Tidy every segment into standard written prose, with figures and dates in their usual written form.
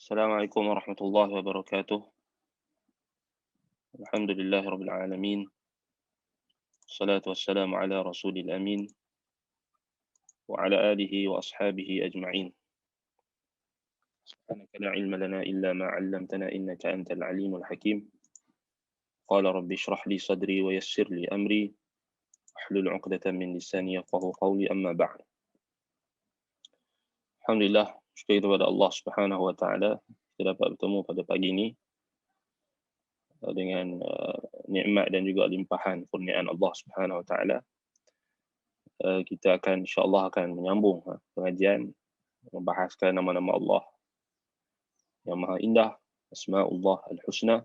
السلام عليكم ورحمة الله وبركاته. الحمد لله رب العالمين، والصلاة والسلام على رسول الأمين وعلى آله وأصحابه أجمعين. سبحانك لا علم لنا إلا ما علمتنا إنك أنت العليم الحكيم. قال رب اشرح لي صدري ويسر لي أمري واحلل عقدة من لساني يفقهوا قولي. أما بعد. Alhamdulillah, syukur kepada Allah Subhanahu wa taala kita dapat bertemu pada pagi ini dengan nikmat dan juga limpahan kurniaan Allah Subhanahu wa taala. Kita akan insya-Allah akan menyambung pengajian membahaskan nama-nama Allah yang Maha Indah, Asmaullah Al-Husna.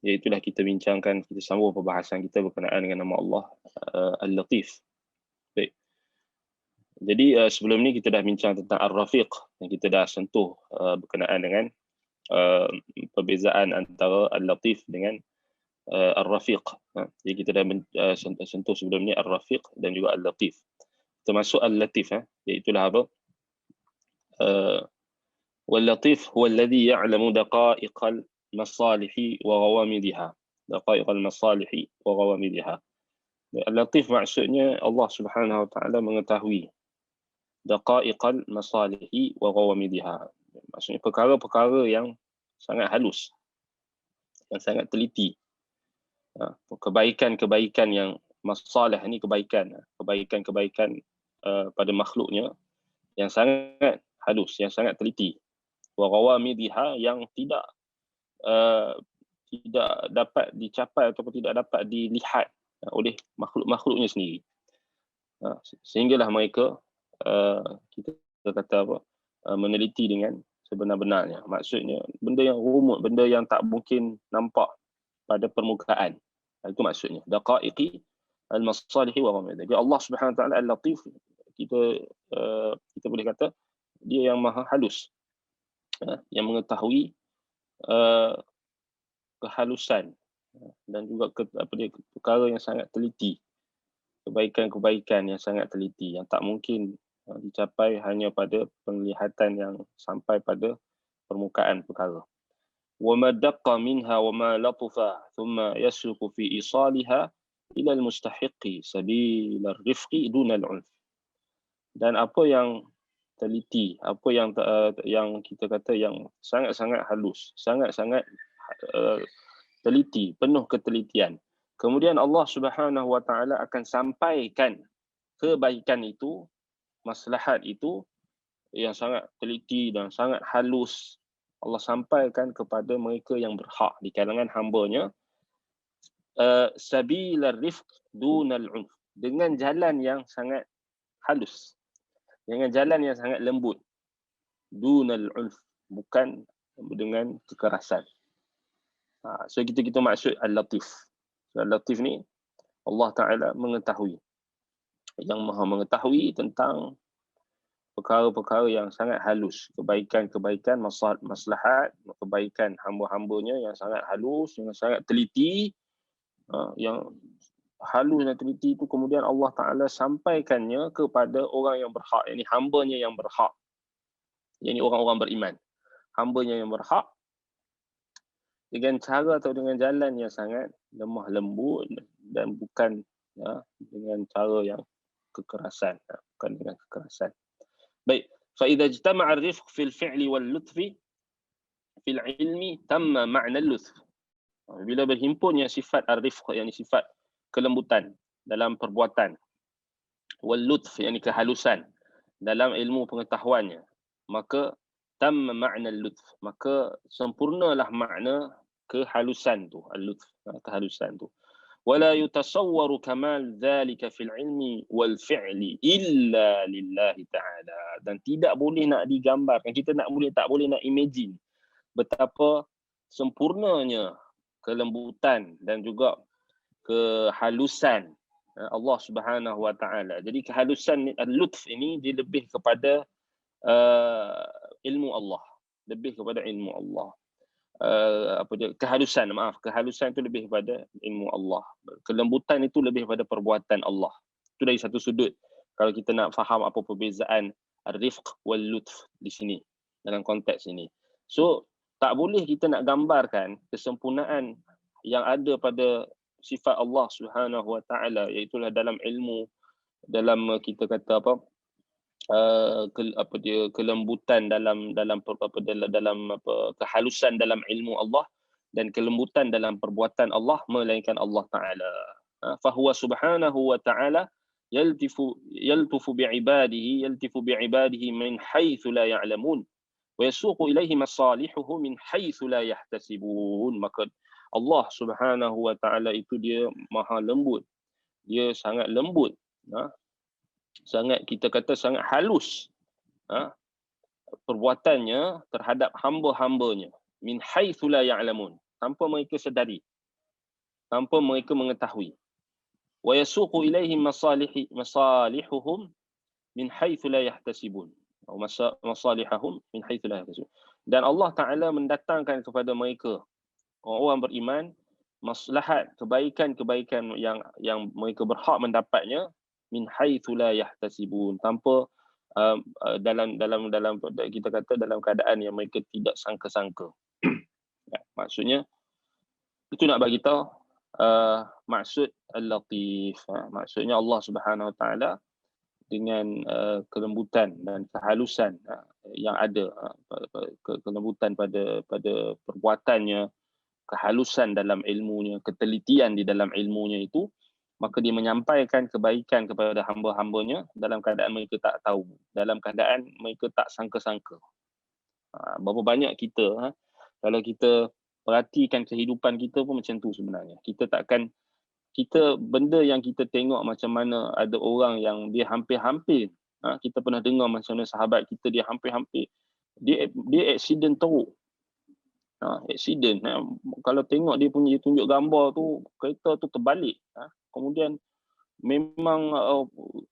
Iaitulah kita bincangkan, kita sambung pembahasan kita berkenaan dengan nama Allah Al-Latif. Baik. Jadi sebelum ni kita dah bincang tentang Ar-Rafiq yang kita dah sentuh berkenaan dengan perbezaan antara Al-Latif dengan Ar-Rafiq. Jadi kita dah sentuh sebelum ni Ar-Rafiq dan juga Al-Latif. Termasuk Al-Latif, iaitulah apa? Wal-Latif huwa alladhi ya'lamu daqa'iqal masalihi wa ghawamidha. Daqa'iqal masalihi wa ghawamidha. Al-Latif maksudnya Allah Subhanahu wa taala mengetahui daqa'iqal masalihi wa ghawamidha. Maksudnya perkara-perkara yang sangat halus, yang sangat teliti. Kebaikan-kebaikan yang masalah ni kebaikan pada makhluknya yang sangat halus, yang sangat teliti. Wa ghawamidha yang tidak dapat dicapai ataupun tidak dapat dilihat oleh makhluk-makhluknya sendiri. Sehinggalah mereka kita kata apa, meneliti dengan sebenar-benarnya. Maksudnya benda yang rumit, benda yang tak mungkin nampak pada permukaan. Itu maksudnya daqaiqi al-masalihi wa ghamidha. Jadi Allah Subhanahu wa taala Al-Latif, kita boleh kata dia yang maha halus, yang mengetahui kehalusan dan juga perkara yang sangat teliti, kebaikan-kebaikan yang sangat teliti yang tak mungkin dicapai hanya pada penglihatan yang sampai pada permukaan perkara. Wa ma daqqa minha wa ma latufa thumma yasluku fi isaliha ila al-mustahiqi sabil ar-rifqi duna al-'unf. Dan apa yang teliti, apa yang kita kata yang sangat-sangat halus, sangat-sangat teliti, penuh ketelitian. Kemudian Allah Subhanahu wa taala akan sampaikan kebaikan itu, maslahat itu yang sangat teliti dan sangat halus. Allah sampaikan kepada mereka yang berhak di kalangan hamba-Nya sabilar rifq dunal unf, dengan jalan yang sangat halus, dengan jalan yang sangat lembut. Dunal unf, bukan dengan kekerasan. So kita maksud Al-Latif. So, Al-Latif ni Allah Ta'ala mengetahui, yang maha mengetahui tentang perkara-perkara yang sangat halus, kebaikan-kebaikan, maslahat, kebaikan hamba-hambanya yang sangat halus, yang sangat teliti, yang halus dan teliti itu kemudian Allah Ta'ala sampaikannya kepada orang yang berhak, yakni hambanya yang berhak, yakni orang-orang beriman. Hambanya yang berhak dengan cara atau dengan jalan yang sangat lemah lembut dan bukan dengan cara yang kekerasan, bukan dengan kekerasan. Baik, fa idza ijtama'a ar-rifq fil fi'li wal lutfi fil ilmi tamma ma'na al-lutf. Bila berhimpunnya sifat ar-rifq, yakni sifat kelembutan dalam perbuatan, wal lutf yakni kehalusan dalam ilmu pengetahuannya, maka tamma ma'na al-lutf, maka sempurnalah makna kehalusan tu, al-lutf, kehalusan tu. Wala yutasawwaru kamal dhalika fil ilmi wal fi'li illa lillahi ta'ala. Dan tidak boleh nak digambarkan, kita tak boleh nak imagine betapa sempurnanya kelembutan dan juga kehalusan Allah Subhanahu wa taala. Jadi kehalusan al-lutf ini dia lebih kepada ilmu Allah, lebih kepada ilmu Allah. Kehalusan itu lebih kepada ilmu Allah. Kelembutan itu lebih kepada perbuatan Allah. Itu dari satu sudut kalau kita nak faham apa perbezaan ar-rifq wal lutf di sini dalam konteks ini. So tak boleh kita nak gambarkan kesempurnaan yang ada pada sifat Allah Subhanahu Wa Taala, iaitu dalam ilmu, dalam kita kata apa, kelembutan dalam kehalusan dalam ilmu Allah, dan kelembutan dalam perbuatan Allah, melainkan Allah Taala. Fahuwa Subhanahu Wa Taala yaltufu bi'ibadihi min haitsu la ya'lamun wa yasuqu ilaihi masalihuhu min haitsu la yahtasibun. Maka Allah Subhanahu Wa Taala itu dia maha lembut, dia sangat lembut, sangat, kita kata sangat halus perbuatannya terhadap hamba-hambanya, min haitsu la ya'lamun, tanpa mereka sedari, tanpa mereka mengetahui. Wa yasuqu ilaihim masalihuhum min haitsu la yahtasibun, atau masalihahum min haitsu la yahtasibun. Dan Allah Taala mendatangkan kepada mereka, orang beriman, maslahat, kebaikan-kebaikan yang mereka berhak mendapatnya, min haitsu la yahtasibun, tanpa dalam kita kata dalam keadaan yang mereka tidak sangka-sangka. Maksudnya itu nak bagi tahu maksud Al-Latif. Maksudnya Allah Subhanahu Wa Taala dengan kelembutan dan kehalusan yang ada, kelembutan pada perbuatannya, kehalusan dalam ilmunya, ketelitian di dalam ilmunya itu, maka dia menyampaikan kebaikan kepada hamba-hambanya dalam keadaan mereka tak tahu, dalam keadaan mereka tak sangka-sangka. Berapa banyak kita, kalau kita perhatikan kehidupan kita pun macam tu sebenarnya. Kita benda yang kita tengok macam mana ada orang yang dia hampir-hampir, kita pernah dengar macam mana sahabat kita dia hampir-hampir, dia accident teruk. Accident. Kalau tengok dia punya tunjuk gambar tu, kereta tu terbalik. Kemudian memang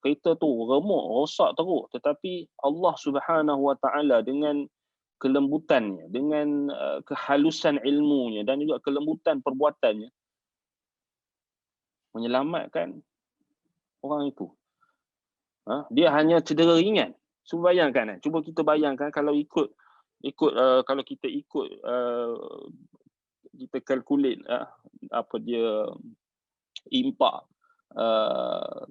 kereta tu remuk, rosak teruk. Tetapi Allah Subhanahu Wa Taala dengan kelembutannya, dengan kehalusan ilmunya dan juga kelembutan perbuatannya, menyelamatkan orang itu. Dia hanya cedera ringan. Cuba bayangkan, cuba kita bayangkan kalau kalau kita ikut kita kalkulate apa dia impak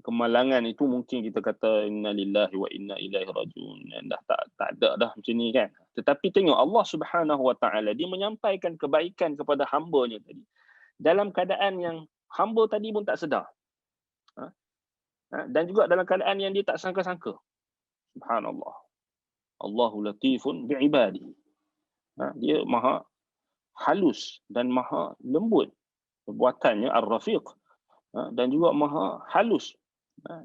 kemalangan itu, mungkin kita kata innalillahi wa inna ilaihi rajiun. Dah tak ada dah macam ni kan. Tetapi tengok Allah Subhanahu Wa Taala, dia menyampaikan kebaikan kepada hamba-Nya tadi dalam keadaan yang hamba tadi pun tak sedar. Dan juga dalam keadaan yang dia tak sangka-sangka. Subhanallah. Allahu latifun bi'ibadihi. Dia maha halus dan maha lembut perbuatannya, ar-rafiq, dan juga maha halus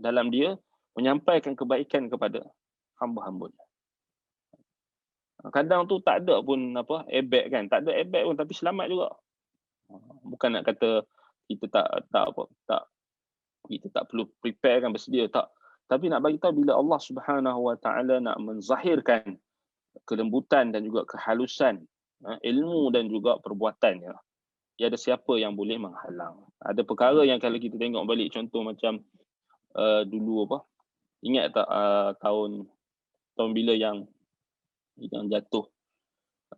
dalam dia menyampaikan kebaikan kepada hamba-hambanya. Kadang tu tak ada pun airbag kan, tak ada airbag pun tapi selamat juga. Bukan nak kata kita kita tak perlu prepare kan, bersedia, tak. Tapi nak bagi tahu bila Allah Subhanahu Wa Taala nak menzahirkan kelembutan dan juga kehalusan ilmu dan juga perbuatannya, ada siapa yang boleh menghalang. Ada perkara yang kalau kita tengok balik, contoh macam dulu ingat tak tahun bila yang jatuh,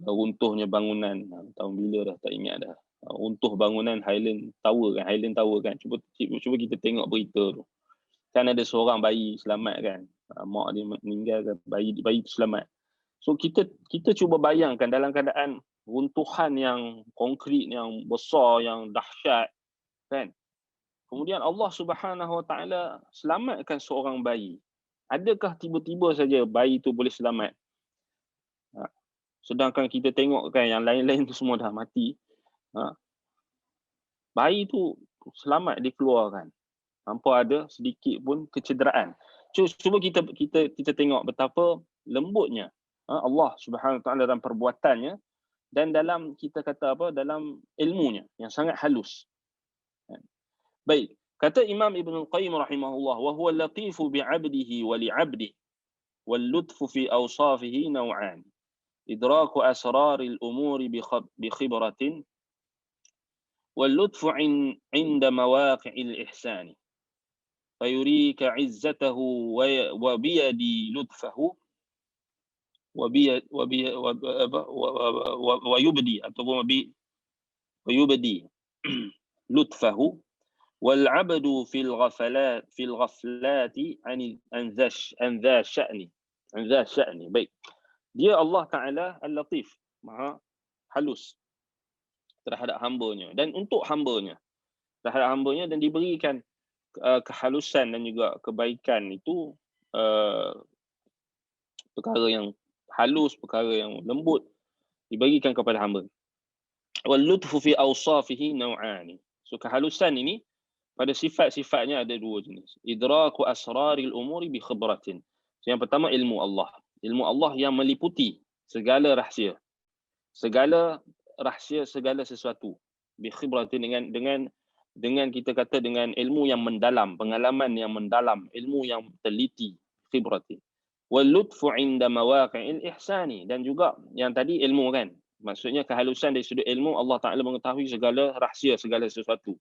runtuhnya bangunan, tahun bila dah tak ingat dah, runtuh bangunan Highland Tower kan. Cuba kita tengok berita tu. Kan ada seorang bayi selamat kan, mak dia meninggal kan, bayi tu selamat. So kita cuba bayangkan dalam keadaan runtuhan yang konkrit yang besar, yang dahsyat kan. Kemudian Allah Subhanahu Wa Taala selamatkan seorang bayi. Adakah tiba-tiba saja bayi tu boleh selamat? Sedangkan kita tengok kan yang lain-lain tu semua dah mati. Bayi tu selamat dikeluarkan tanpa ada sedikit pun kecederaan. Cuba kita tengok betapa lembutnya Allah Subhanahu Wa Taala dalam perbuatannya dan dalam kita kata dalam ilmunya yang sangat halus. Baik, kata Imam Ibn Al-Qayyim rahimahullah, wa huwa al-latifu bi'abdihi wa li'abdihi wal lutfu fi awsafihi naw'an. Idraku asraril umuri bi khibratin wal lutfu 'inda mawaqi'il ihsani. فيريك عزته وبيدي لطفه wa yubdi ataupun yubdi lutfahu wal abdu fil ghaflati an dha sya'ni. Baik, dia Allah Taala Al-Latif, maha halus terhadap hambanya dan untuk hambanya, terhadap hambanya, dan diberikan kehalusan dan juga kebaikan itu, perkara yang halus, perkara yang lembut diberikan kepada hamba. Wal lutfu fi awsafihi naw'ani. So kehalusan ini pada sifat-sifatnya ada dua jenis. Idraku asraril umuri bi khibratin. So, yang pertama ilmu Allah. Ilmu Allah yang meliputi segala rahsia. Segala rahsia, segala sesuatu. Bi khibratin, dengan kita kata dengan ilmu yang mendalam, pengalaman yang mendalam, ilmu yang teliti, khibratin. Wal lutfu 'inda mawaqi'il ihsani, dan juga yang tadi ilmu kan. Maksudnya kehalusan dari sudut ilmu, Allah Taala mengetahui segala rahsia, segala sesuatu.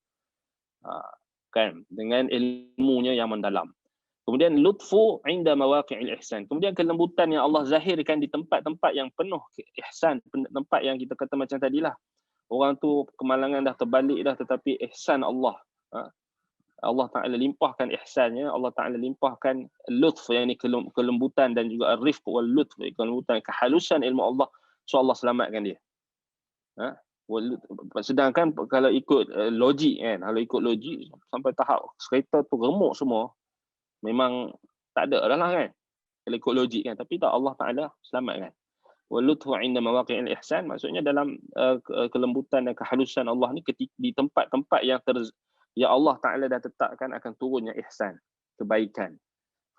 Kan, dengan ilmunya yang mendalam. Kemudian lutfu 'inda mawaqi'il ihsan. Kemudian kelembutan yang Allah zahirkan di tempat-tempat yang penuh ihsan, tempat yang kita kata macam tadilah. Orang tu kemalangan dah, terbalik dah, tetapi ihsan Allah. Allah Ta'ala limpahkan ihsannya, Allah Ta'ala limpahkan lutf, yang ini kelembutan, dan juga rifq wal lutf, kelembutan, kehalusan ilmu Allah. So Allah selamatkan dia. Sedangkan kalau ikut logik kan, kalau ikut logik sampai tahap kereta tu remuk semua, memang tak ada dah lah kan, kalau ikut logik kan. Tapi tak, Allah Ta'ala selamatkan. Waluthu 'inda mawaqi'il ihsan, maksudnya dalam kelembutan dan kehalusan Allah ni di tempat-tempat yang Allah Ta'ala dah tetapkan akan turunnya ihsan, kebaikan.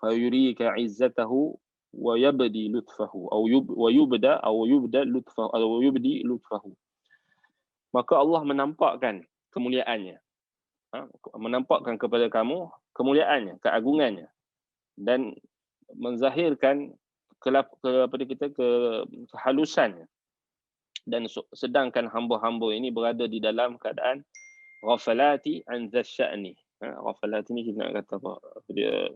Fa yurika 'izzatahu wa yabdi lutfahu wa yubda lutfahu. Maka Allah menampakkan kemuliaannya, menampakkan kepada kamu kemuliaannya, keagungannya, dan menzahirkan kehalusannya. Dan sedangkan hamba-hamba ini berada di dalam keadaan ghafalati an dzasya'ni. Ghafalati ni kita nak kata apa? Dia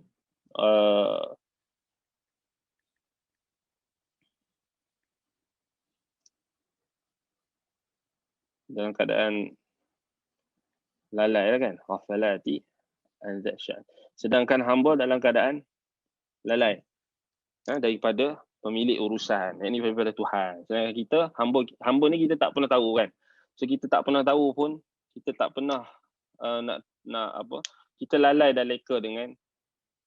dalam keadaan lalai lah kan, ghafalati an dzasya'ni. Sedangkan hamba dalam keadaan lalai daripada pemilik urusan, ini daripada Tuhan. Sedangkan kita hamba ni kita tak pernah tahu kan. So kita tak pernah tahu pun, kita tak pernah nak apa, kita lalai dan leka dengan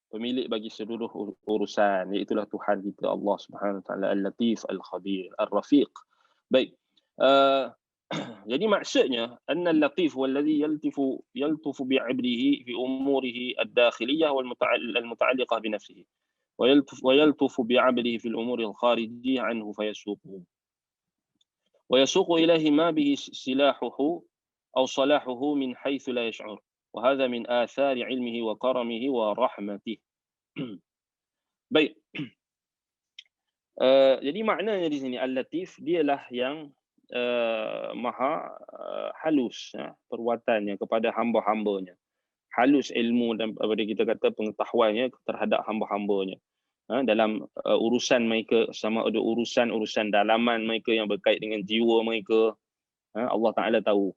pemilik bagi seluruh urusan, iaitu Tuhan kita, Allah Subhanahu Wa Taala Al-Latif, Al-Khabir, Al-Rafiq. Baik. Jadi maksudnya anna al-latif walladhi yaltufu bi'ibdihi fi umurihi ad-dakhiliyah wal muta'alliqah bi nafsihi ويلطف بعبده في الأمور الخارجية عنه ويسوق إليه ما به سلاحه أو صلاحه من حيث لا يشعر وهذا من آثار علمه وكرمه ورحمته. Baik. Jadi maknanya di sini al-latif, dialah yang maha halus perbuatannya kepada hamba-hambanya. Halus ilmu dan pada kita kata pengetahuannya terhadap hamba-hambanya. Dalam urusan mereka, sama ada urusan dalaman mereka yang berkait dengan jiwa mereka, Allah Ta'ala tahu.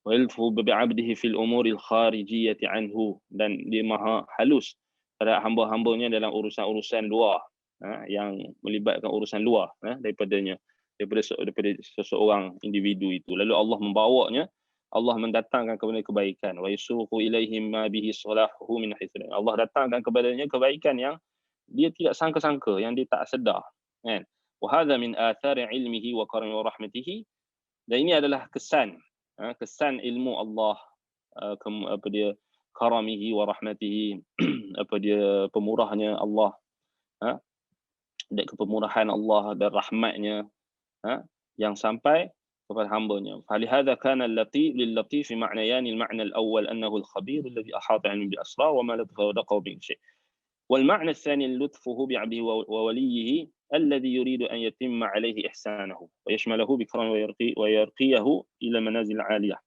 Walfu bi'abdihi fil umuril kharijiyyati anhu, dan dia maha halus terhadap hamba-hambanya dalam urusan-urusan luar, yang melibatkan urusan luar daripada seseorang individu itu. Lalu Allah membawanya, Allah mendatangkan kepada kebaikan. Wa yasuqu ilaihim ma bihi salahuhu min haitsu. Allah datangkan kepadanya kebaikan yang dia tidak sangka-sangka, yang dia tak sedar, kan. Wa hadza min athari ilmihi wa karamihi wa rahmatihi. Dan ini adalah kesan ilmu Allah, apa dia, karamihi wa rahmatihi, apa dia, pemurahnya Allah, dan kepemurahan Allah dan rahmatnya yang sampai kepada hambanya. Falihadza kana al-latif lil-latif ma'nayan, al-ma'na al-awwal annahu al-khabir alladhi ahata 'ilmuhu bi-asrar wa ma la tafarraqa bihi shay'. والمعنى الثاني لطفه بعبده ووليه الذي يريد أن يتم عليه إحسانه ويشمله بكرمه ويرقيه إلى منازل عالية.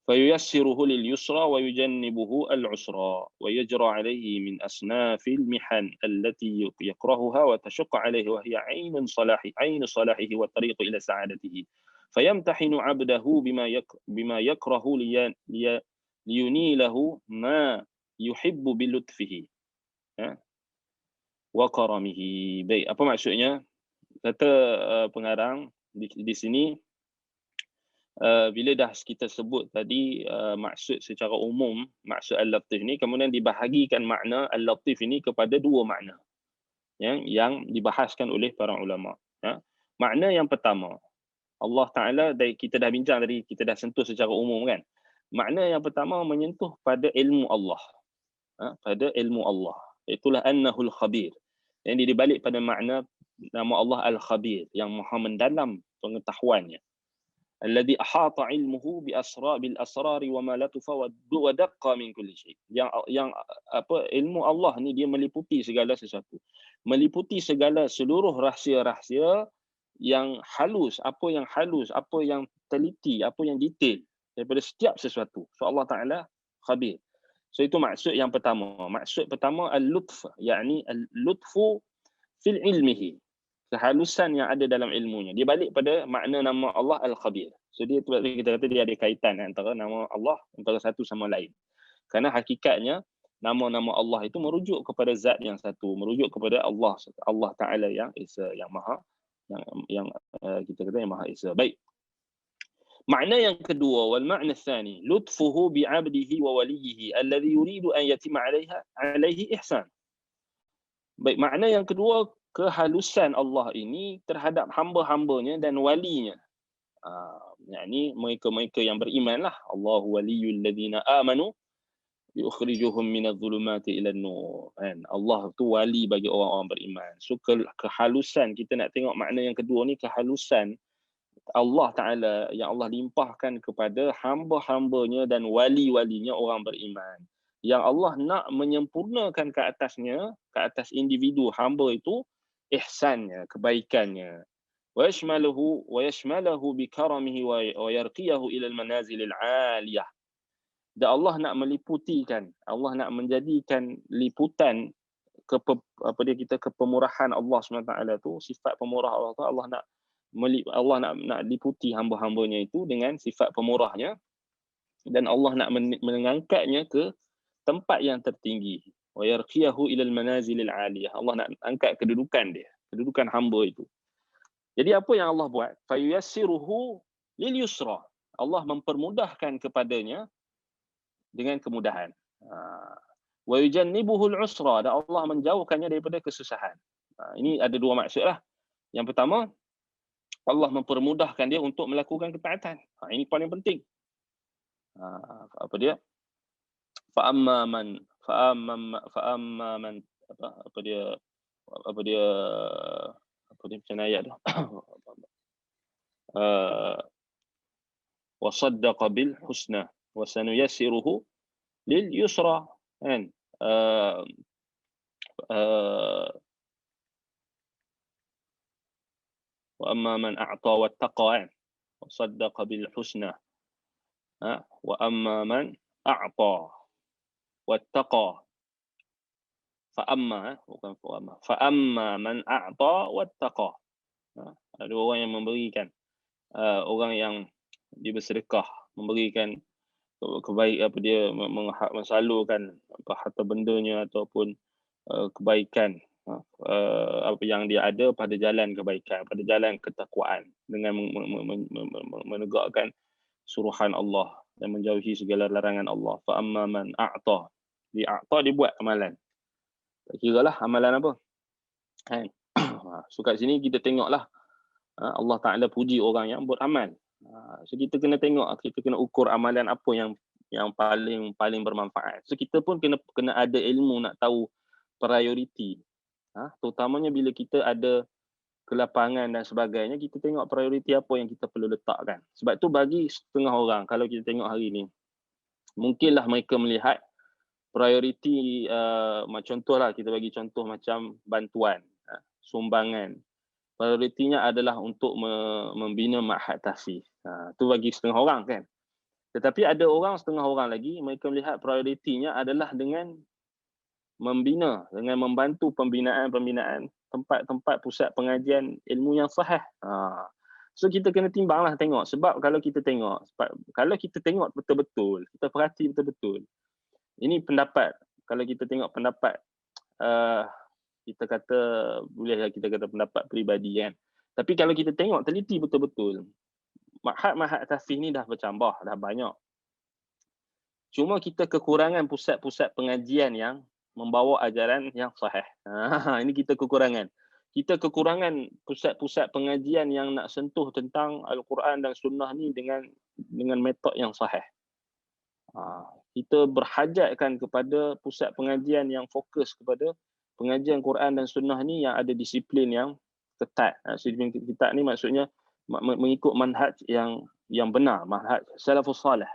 فييسره لليسرى ويجنبه العسرى ويجرى عليه من أصناف المحن التي يكرهها وتشق عليه وهي عين صلاحه والطريق إلى سعادته فيمتحن عبده بما يكره لينيله ما يحب بلطفه وكرمه. Baik, apa maksudnya? Kata pengarang di sini, bila dah kita sebut tadi maksud secara umum, maksud al-latif ni, kemudian dibahagikan makna al-latif ini kepada dua makna yang dibahaskan oleh para ulama. Makna yang pertama, Allah Ta'ala, kita dah bincang tadi, kita dah sentuh secara umum kan. Makna yang pertama menyentuh pada ilmu Allah. Pada ilmu Allah. Itulah annahul khabir. Yang dibalik pada makna nama Allah al-khabir, yang maha mendalam pengetahuannya. Alladhi ahata ilmuhu bil asrari wa ma latufa wa daqqa min kulli syai. Yang apa, ilmu Allah ni dia meliputi segala sesuatu. Meliputi seluruh rahsia-rahsia yang halus, apa yang teliti, apa yang detail daripada setiap sesuatu. So Allah Taala khabir. So itu maksud yang pertama. Maksud pertama al-lutf, yakni al-lutfu fil ilmihi. Kehalusan yang ada dalam ilmunya. Dia balik pada makna nama Allah Al-Khabir. So dia kita kata dia ada kaitan antara nama Allah antara satu sama lain. Kerana hakikatnya nama-nama Allah itu merujuk kepada zat yang satu, merujuk kepada Allah Taala yang esa, yang maha, yang kita kata yang maha esa. Baik. Makna yang kedua, wal makna tsani, lutfuhu bi 'abdihi wa waliyhi alladhi yuridu an yatima 'alaihi ihsan. Baik, makna yang kedua, kehalusan Allah ini terhadap hamba-hambanya dan walinya. Yakni mereka-mereka yang beriman lah. Allahu waliyul ladzina amanu yukhrijuhum minadh-dhulumati ila an-nur. Allah tu wali bagi orang-orang beriman. So kehalusan, kita nak tengok makna yang kedua ni, kehalusan Allah Ta'ala yang Allah limpahkan kepada hamba-hambanya dan wali-walinya orang beriman. Yang Allah nak menyempurnakan ke atasnya, ke atas individu hamba itu, ihsannya, kebaikannya. Wa yashmalahu bi karamihi wa yarqiyahu ila al-manazil al-aliyah. Dan Allah nak meliputikan, Allah nak menjadikan liputan kepemurahan Allah SWT tu, sifat pemurah Allah tu, Allah nak liputi hamba-hambanya itu dengan sifat pemurahnya, dan Allah nak mengangkatnya ke tempat yang tertinggi. Wa yarqiyahu ila al-manazil al-aliyah. Allah nak angkat kedudukan dia, kedudukan hamba itu. Jadi apa yang Allah buat? Fayuyassiruhu lil yusra. Allah mempermudahkan kepadanya dengan kemudahan. Wa yujannibuhu al-usra, dan Allah menjauhkannya daripada kesusahan. Ini ada dua maksud lah. Yang pertama, Allah mempermudahkan dia untuk melakukan ketaatan. Ini paling penting. Apa dia? Fa'amma man macam ayat tu. Wa saddaqa bil husna wa sanuyassiruhu lil yusra. Kan? Wa amma man a'ta wattaqa wa saddaqa bil husna. Wa amma man a'ta wattaqa. Fa'amma, bukan fa'amma. Fa'amma man a'ta wattaqa. Ada orang yang memberikan, orang yang dia bersedekah, memberikan kebaikan, apa dia mensalurkan harta bendanya ataupun kebaikan, apa yang dia ada pada jalan kebaikan, pada jalan ketakwaan, dengan menegakkan suruhan Allah dan menjauhi segala larangan Allah. Fa amma man a'ta, dia buat amalan. Tak kira lah amalan apa. So kat sini kita tengoklah, Allah Ta'ala puji orang yang beramal. So kita kena tengok, kita kena ukur amalan apa yang paling bermanfaat. So kita pun kena ada ilmu nak tahu prioriti. Terutamanya bila kita ada kelapangan dan sebagainya, kita tengok prioriti apa yang kita perlu letakkan. Sebab tu bagi setengah orang, kalau kita tengok hari ni, mungkinlah mereka melihat prioriti, contohlah kita bagi contoh macam bantuan, sumbangan. Prioritinya adalah untuk membina ma'had tahfiz. Tu bagi setengah orang kan. Tetapi ada orang, setengah orang lagi, mereka melihat prioritinya adalah dengan membina, dengan membantu pembinaan tempat-tempat pusat pengajian ilmu yang sahih. So kita kena timbanglah tengok, sebab kalau kita tengok betul-betul, kita perhati betul-betul. Ini pendapat, kalau kita tengok pendapat kita kata, bolehlah kita kata pendapat peribadi kan. Tapi kalau kita tengok teliti betul-betul, ma'had tahfiz ni dah bercambah, dah banyak. Cuma kita kekurangan pusat-pusat pengajian yang membawa ajaran yang sahih. Ini kita kekurangan. Kita kekurangan pusat-pusat pengajian yang nak sentuh tentang Al-Quran dan Sunnah ni dengan metod yang sahih. Kita berhajatkan kepada pusat pengajian yang fokus kepada pengajian Quran dan Sunnah ni yang ada disiplin yang ketat. Disiplin ketat ni maksudnya mengikut manhaj yang benar, manhaj salafus salih.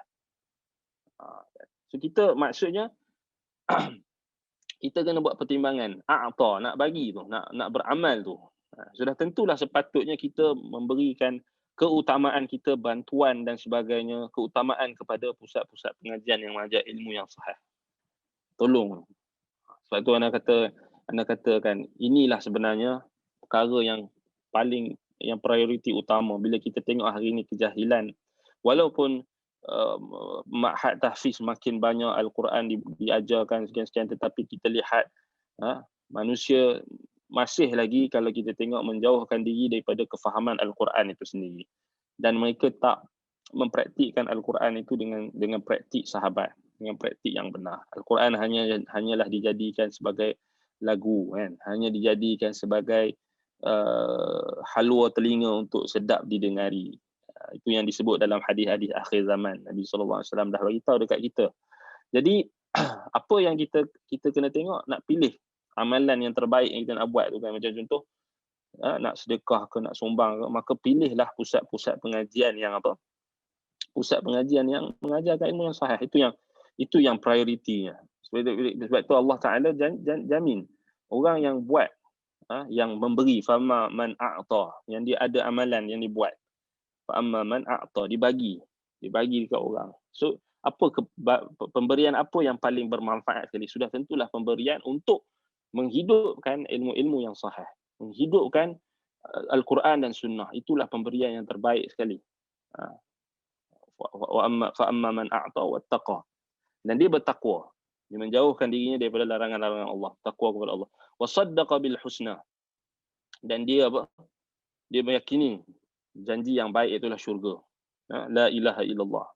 So kita maksudnya kita kena buat pertimbangan, nak bagi tu, nak beramal tu. Sudah tentulah sepatutnya kita memberikan keutamaan kita, bantuan dan sebagainya, keutamaan kepada pusat-pusat pengajian yang mengajar ilmu yang sahih. Tolong. Sebab tu anda katakan inilah sebenarnya perkara yang paling, yang prioriti utama bila kita tengok hari ini kejahilan. Walaupun ma'had tahfiz makin banyak, Al-Quran diajarkan sekian-sekian, tetapi kita lihat manusia masih lagi, kalau kita tengok, menjauhkan diri daripada kefahaman Al-Quran itu sendiri, dan mereka tak mempraktikkan Al-Quran itu dengan praktik sahabat, dengan praktik yang benar. Al-Quran hanyalah dijadikan sebagai lagu kan, hanya dijadikan sebagai halwa telinga untuk sedap didengari. Itu yang disebut dalam hadis-hadis akhir zaman. Nabi SAW dah beritahu dekat kita. Jadi apa yang kita kena tengok, nak pilih amalan yang terbaik yang kita nak buat tu kan. Macam contoh, nak sedekah ke, nak sumbang ke, maka pilihlah pusat-pusat pengajian yang apa? Pusat pengajian yang mengajarkan ilmu yang sahih. Itu yang prioritinya. Sebab itu Allah Ta'ala jamin orang yang buat, yang memberi, fama man a'ta, yang dia ada amalan yang dibuat, fa'amma man a'ta, dibagi dekat orang. So pemberian apa yang paling bermanfaat sekali? Sudah tentulah pemberian untuk menghidupkan ilmu-ilmu yang sahih, menghidupkan Al-Quran dan Sunnah. Itulah pemberian yang terbaik sekali. Fa'amma man a'ta wattaqa, dan dia bertakwa, dia menjauhkan dirinya daripada larangan-larangan Allah, takwa kepada Allah. Wasaddaqa bil husna, dan dia meyakini janji yang baik, itulah syurga. La ilaha illallah.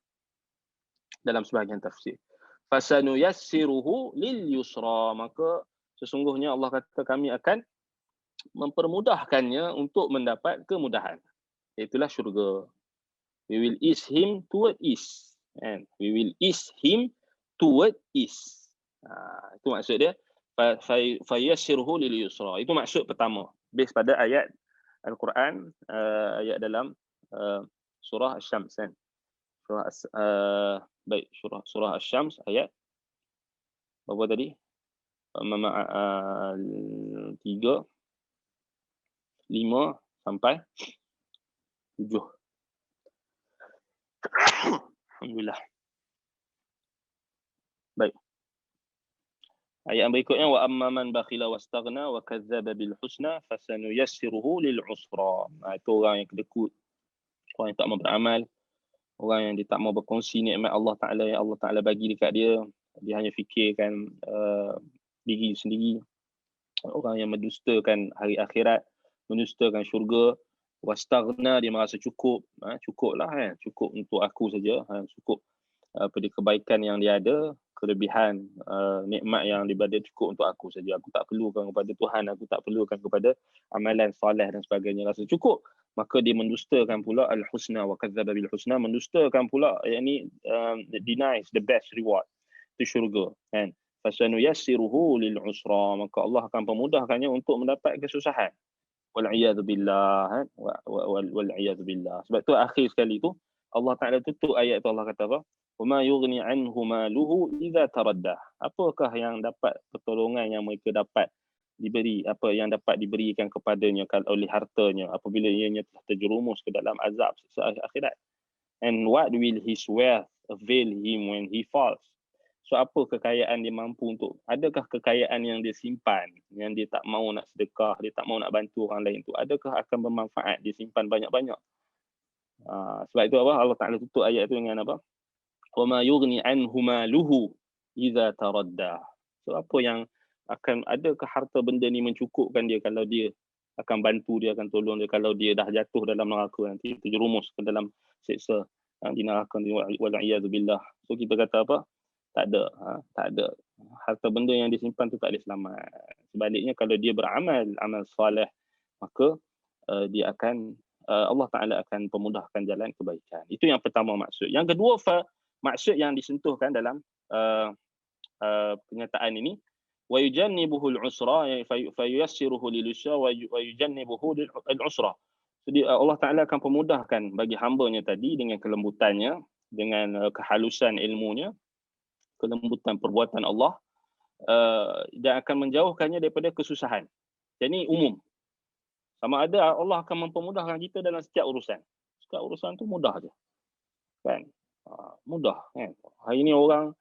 Dalam sebahagian tafsir, fasanuyassiruhu lil yusra, maka sesungguhnya Allah kata kami akan mempermudahkannya untuk mendapat kemudahan, itulah syurga. We will ease him toward ease, and we will ease him toward ease. Itu maksud dia, fayassiruhu lil yusra. Itu maksud pertama, based pada ayat Al-Quran, ayat dalam surah Asy-Syams kan. Surah Asy-Syams ayat berapa tadi? 3, 5 sampai 7. Alhamdulillah. Baik. Ayat yang berikutnya, wa amma man bakhila wastaghna wa kadzdzaba bil husna fasanuyassiruhu lil usra. Itu orang yang kedekut, orang yang tak mau beramal, orang yang dia tak mau berkongsi nikmat Allah Taala yang Allah Taala bagi dekat dia. Dia hanya fikirkan diri sendiri. Orang yang mendustakan hari akhirat, mendustakan syurga. Wastaghna, dia merasa cukup, cukuplah kan, cukup untuk aku saja, cukup pada kebaikan yang dia ada, kelebihan nikmat yang diberi cukup untuk aku saja. Aku tak perlukan kepada Tuhan, aku tak perlukan kepada amalan soleh dan sebagainya, rasa cukup. Maka dia mendustakan pula al-husna wa kadzdzaba bil husna, mendustakan pula yakni denies the best reward, itu syurga kan. Fasanuyassiruhu lil usra, maka Allah akan pemudahkannya untuk mendapat kesusahan. Wal iyad billah, wal iyad billah. Sebab tu akhir sekali tu Allah Taala tutup ayat tu, Allah kata apa? Wama yughni anhu maluhu idza taraddah. Apakah yang dapat pertolongan yang mereka dapat diberi, apa yang dapat diberikan kepadanya oleh hartanya apabila ianya telah terjerumus ke dalam azab siksa akhirat? And what will his wealth avail him when he falls. So apa kekayaan dia mampu untuk, adakah kekayaan yang dia simpan, yang dia tak mau nak sedekah, dia tak mau nak bantu orang lain tu, adakah akan bermanfaat dia simpan banyak-banyak? Sebab itu apa, Allah Ta'ala tutup ayat tu dengan apa? وَمَا يُغْنِي عَنْهُ مَالُهُ إِذَا تَرَدَّى. So apa yang akan, adakah harta benda ni mencukupkan dia kalau dia akan bantu dia, akan tolong dia kalau dia dah jatuh dalam neraka, nanti terjerumus ke dalam seksa di neraka, wal'iyadzubillah. So kita kata apa? Tak ada, tak ada. Harta benda yang disimpan tu tak boleh selamat. Sebaliknya kalau dia beramal, amal soleh, maka dia akan, Allah Ta'ala akan pemudahkan jalan kebaikan. Itu yang pertama maksud. Yang kedua, maksud yang disentuhkan dalam kenyataan ini, wa yujannibuhu al-usra, fa yuyassiruhu lil-yusra wa yujannibuhu al-usra. Jadi Allah Ta'ala akan pemudahkan bagi hamba-Nya tadi dengan kelembutannya, dengan kehalusan ilmunya, kelembutan perbuatan Allah, dan akan menjauhkannya daripada kesusahan. Jadi umum. Sama ada Allah akan mempermudahkan kita dalam setiap urusan. Setiap urusan tu mudah je. Kan? Mudah kan. Hari ni orang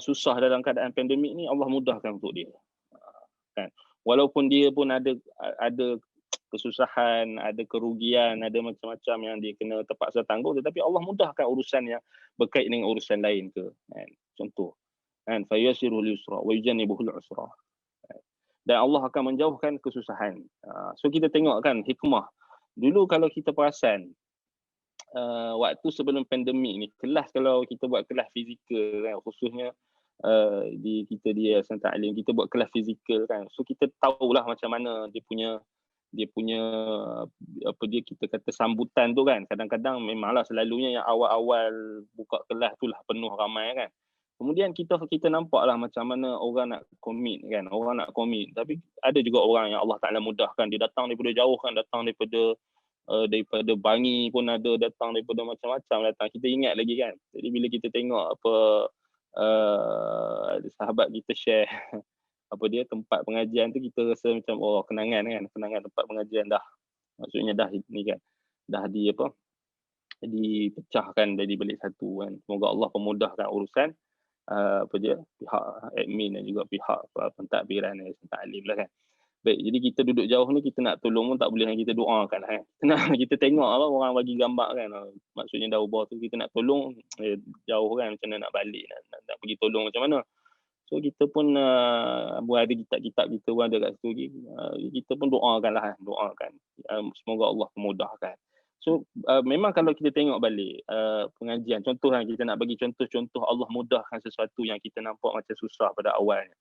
susah dalam keadaan pandemik ni, Allah mudahkan untuk dia. Kan? Walaupun dia pun ada kesusahan, ada kerugian, ada macam-macam yang dia kena terpaksa tanggung, tetapi Allah mudahkan urusan yang berkait dengan urusan lain ke. Kan? Contoh, kan, fayassirul yusra wa yujannibuhul usra. Dan Allah akan menjauhkan kesusahan. So kita tengok kan hikmah. Dulu kalau kita perasan, waktu sebelum pandemik ni, kelas, kalau kita buat kelas fizikal kan, khususnya di Yayasan Ta'lim, kita buat kelas fizikal kan. So kita tahulah macam mana dia punya apa dia, kita kata sambutan tu kan. Kadang-kadang memanglah selalunya yang awal-awal buka kelas tu lah penuh ramai kan. Kemudian kita nampaklah macam mana orang nak komit kan. Orang nak komit. Tapi ada juga orang yang Allah Ta'ala mudahkan. Dia datang daripada jauh kan. Datang daripada Bangi pun ada, datang daripada macam-macam datang. Kita ingat lagi kan. Jadi bila kita tengok apa sahabat kita share apa dia tempat pengajian tu, kita rasa macam kenangan kan. Kenangan tempat pengajian dah. Maksudnya dah ni kan. Dah dipecahkan dari balik satu kan. Semoga Allah pemudahkan urusan pihak admin dan juga pihak pentadbiran Yayasan Ta'lim lah kan. Baik, jadi kita duduk jauh ni, kita nak tolong pun tak boleh, kita doakan lah kan. Kita tengok apa orang bagi gambar kan, maksudnya dah ubah tu, kita nak tolong jauh kan, macam mana nak balik, nak pergi tolong macam mana. So kita pun buat ada kitab-kitab kita pun ada kat situ lagi. Kita pun doakan lah, doakan semoga Allah memudahkan. So memang kalau kita tengok balik pengajian, contoh kan, kita nak bagi contoh-contoh Allah mudahkan sesuatu yang kita nampak macam susah pada awalnya.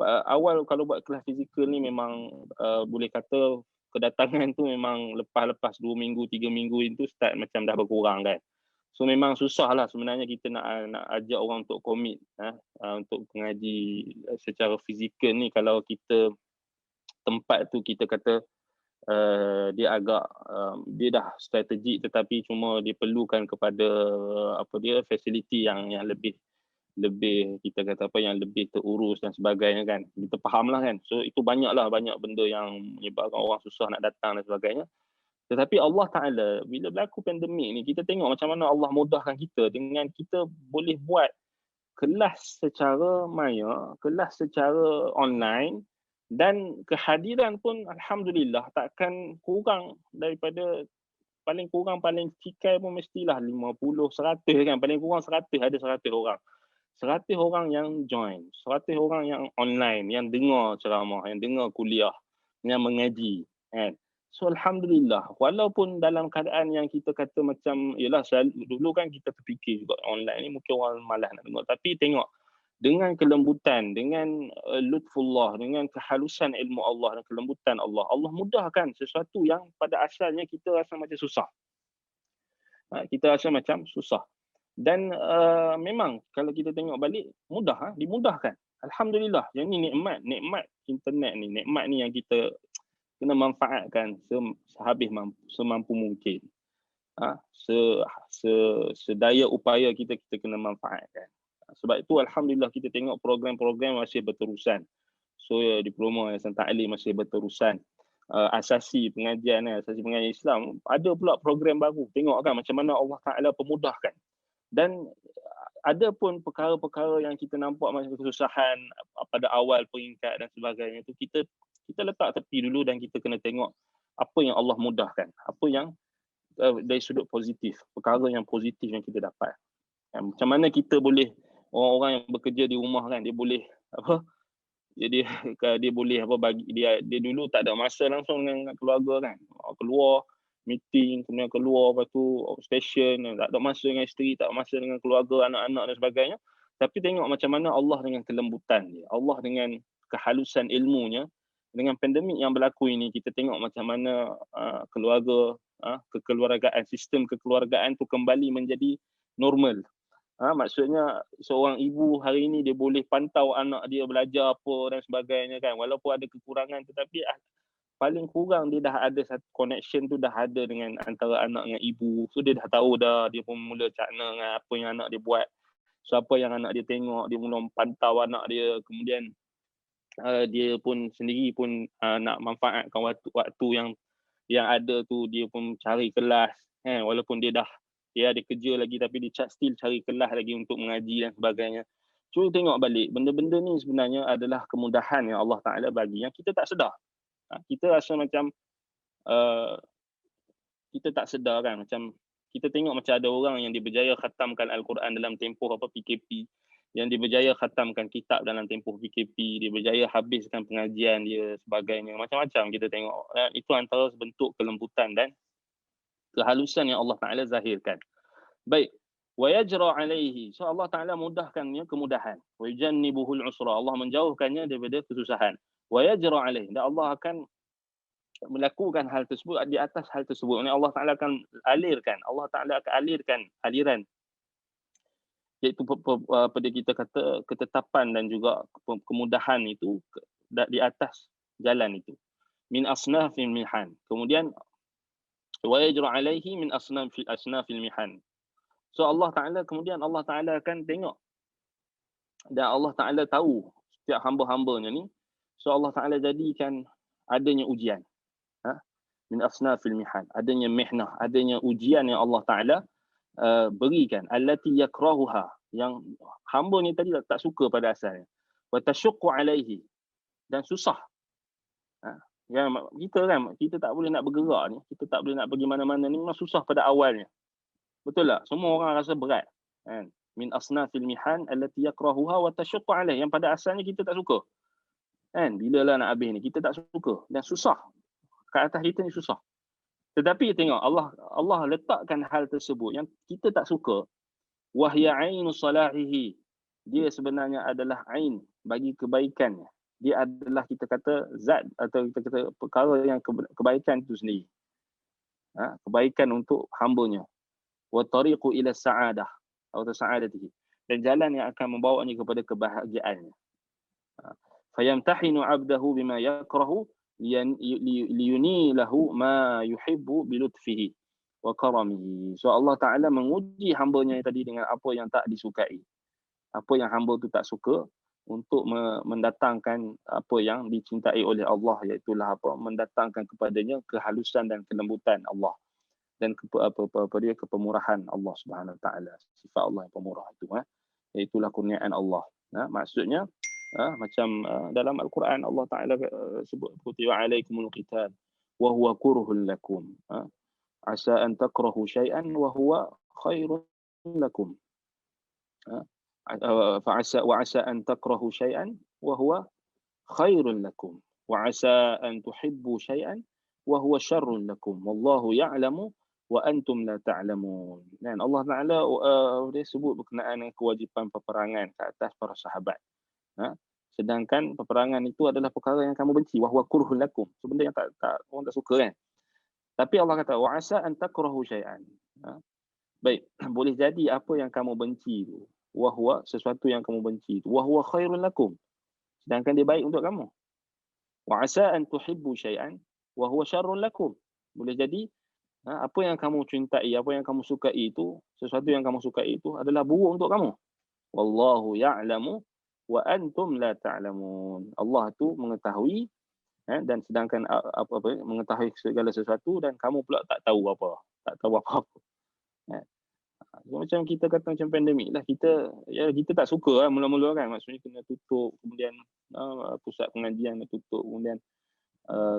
Awal kalau buat kelas fizikal ni memang boleh kata kedatangan tu memang lepas 2 minggu 3 minggu itu start macam dah berkurang kan. So memang susah lah sebenarnya kita nak ajak orang untuk komit untuk mengaji secara fizikal ni. Kalau kita tempat tu kita kata dia agak dia dah strategik, tetapi cuma diperlukan kepada apa dia fasiliti yang lebih kita kata apa yang lebih terurus dan sebagainya kan. Kita fahamlah kan. So itu banyak benda yang menyebabkan orang susah nak datang dan sebagainya. Tetapi Allah Ta'ala bila berlaku pandemik ni, kita tengok macam mana Allah mudahkan kita dengan kita boleh buat kelas secara maya, kelas secara online, dan kehadiran pun alhamdulillah takkan kurang daripada paling cikai pun mestilah 50, 100 kan. Paling kurang 100, ada 100 orang. 100 orang yang join, 100 orang yang online, yang dengar ceramah, yang dengar kuliah, yang mengaji kan. So alhamdulillah, walaupun dalam keadaan yang kita kata macam yalah, dulu kan kita terfikir juga online ni mungkin orang malas nak dengar, tapi tengok dengan kelembutan, dengan lutfullah, dengan kehalusan ilmu Allah dan kelembutan Allah, Allah mudahkan sesuatu yang pada asalnya kita rasa macam susah. Kita rasa macam susah. Dan memang kalau kita tengok balik mudah, dimudahkan. Alhamdulillah. Yang ni nikmat internet ni, nikmat ni yang kita kena manfaatkan semampu mungkin. Sedaya upaya kita kena manfaatkan. Sebab itu alhamdulillah kita tengok program-program masih berterusan. So diploma Yayasan Ta'lim masih berterusan. Asasi pengajian Islam ada pula program baru. Tengok kan macam mana Allah Ta'ala pemudahkan. Dan ada pun perkara-perkara yang kita nampak macam kesusahan pada awal peringkat dan sebagainya tu, kita letak tepi dulu dan kita kena tengok apa yang Allah mudahkan, apa yang dari sudut positif, perkara yang positif yang kita dapat. Macam mana kita boleh, orang-orang yang bekerja di rumah kan, dia boleh apa, dia boleh apa, bagi dia dulu tak ada masa langsung dengan keluarga kan, keluar meeting, kemudian keluar, lepas tu station, tak ada masa dengan isteri, tak ada masa dengan keluarga, anak-anak dan sebagainya. Tapi tengok macam mana Allah dengan kelembutan dia, Allah dengan kehalusan ilmunya, dengan pandemik yang berlaku ini, kita tengok macam mana keluarga, kekeluargaan, sistem kekeluargaan tu kembali menjadi normal. Maksudnya seorang ibu hari ini dia boleh pantau anak dia belajar apa dan sebagainya kan, walaupun ada kekurangan, tetapi paling kurang dia dah ada satu connection tu, dah ada dengan antara anak dengan ibu. So dia dah tahu dah, dia pun mula cakna dengan apa yang anak dia buat. So apa yang anak dia tengok, dia mula pantau anak dia. Kemudian dia pun sendiri pun nak manfaatkan waktu yang ada tu, dia pun cari kelas kan, walaupun dia ada kerja lagi, tapi dia still cari kelas lagi untuk mengaji dan sebagainya. Cuba tengok balik, benda-benda ni sebenarnya adalah kemudahan yang Allah Ta'ala bagi, yang kita tak sedar. Kita rasa macam kita tak sedar kan, macam kita tengok macam ada orang yang dia berjaya khatamkan Al-Quran dalam tempoh PKP, yang dia berjaya khatamkan kitab dalam tempoh PKP, dia berjaya habiskan pengajian dia sebagainya, macam-macam kita tengok. Itu antara bentuk kelembutan dan kehalusan yang Allah Ta'ala zahirkan. Baik, wa yajra alaihi, so Allah Ta'ala mudahkannya kemudahan, wa yujannibuhul usra, Allah menjauhkannya daripada kesusahan, wa yajra alaihi, dan Allah akan melakukan hal tersebut di atas hal tersebut. Allah Ta'ala akan alirkan, Allah Ta'ala akan alirkan aliran, iaitu pada kita kata ketetapan dan juga kemudahan itu di atas jalan itu. Min asnafil mihan. Kemudian wa yajra alaihi min asnafil mihan. So Allah Ta'ala, kemudian Allah Ta'ala akan tengok, dan Allah Ta'ala tahu setiap hamba-hambanya ni. So Allah Ta'ala jadikan adanya ujian, min asnafil mihan, adanya mihnah, adanya ujian yang Allah Ta'ala berikan, allati yakrahuha, yang hamba ni tadi tak suka pada asalnya, wa tashuqqu alaihi, dan susah. Yang kita tak boleh nak bergerak ni, kita tak boleh nak pergi mana-mana ni, memang susah pada awalnya. Betul tak? Semua orang rasa berat kan? Min asnafil mihan allati yakrahuha wa tashuqqu alaihi, yang pada asalnya kita tak suka kan, bila lah nak habis ni, kita tak suka dan susah kat atas kita ni, susah. Tetapi tengok Allah letakkan hal tersebut yang kita tak suka, wahya ainu salahihi, dia sebenarnya adalah ain bagi kebaikannya. Dia adalah, kita kata, zat, atau kita kata perkara yang kebaikan itu sendiri, kebaikan untuk hambanya. Wa tariqu ila sa'adah atau sa'adatihi, dan jalan yang akan membawanya kepada kebahagiaannya. Fayamtahinu 'abdahu bima yakrahu liyunilahu ma yuhibbu bilutfihi wa karamihi. So Allah Ta'ala menguji hambanya tadi dengan apa yang tak disukai, apa yang hamba tu tak suka, untuk mendatangkan apa yang dicintai oleh Allah, iaitu mendatangkan kepadanya kehalusan dan kelembutan Allah, dan kepemurahan Allah Subhanahu Wa Taala. Sifat Allah yang pemurah itu, iaitulah kurniaan Allah. Maksudnya macam dalam Al-Quran Allah Ta'ala sebut, kutiba alaikumul qital wa huwa kurhul lakum, asa an takrahu syai'an wa huwa khairun lakum, wa asa an takrahu syai'an wa huwa khairun lakum, wa asa an tuhibbu syai'an wa huwa syarrun lakum, wallahu ya'lamu wa antum la ta'lamun. Dan Allah Ta'ala dia sebut berkenaan dengan kewajipan peperangan ke atas para sahabat. Sedangkan peperangan itu adalah perkara yang kamu benci, wa huwa kurhun lakum, benda yang orang tak suka kan. Tapi Allah kata wa asa an takrahu syai'an, baik, boleh jadi apa yang kamu benci itu, wa huwa, sesuatu yang kamu benci itu, wa huwa khairun lakum, sedangkan dia baik untuk kamu. Wa asa an tuhibbu syai'an wa huwa syarrun lakum, boleh jadi apa yang kamu cintai, apa yang kamu sukai itu, sesuatu yang kamu sukai itu adalah buruk untuk kamu. Wallahu ya'lamu wa antum la ta'lamun. Allah tu mengetahui, dan sedangkan mengetahui segala sesuatu, dan kamu pula tak tahu apa-apa. So, macam kita kata macam pandemik lah, kita tak suka lah mula-mula kan, maksudnya kena tutup, kemudian pusat pengajian tutup, kemudian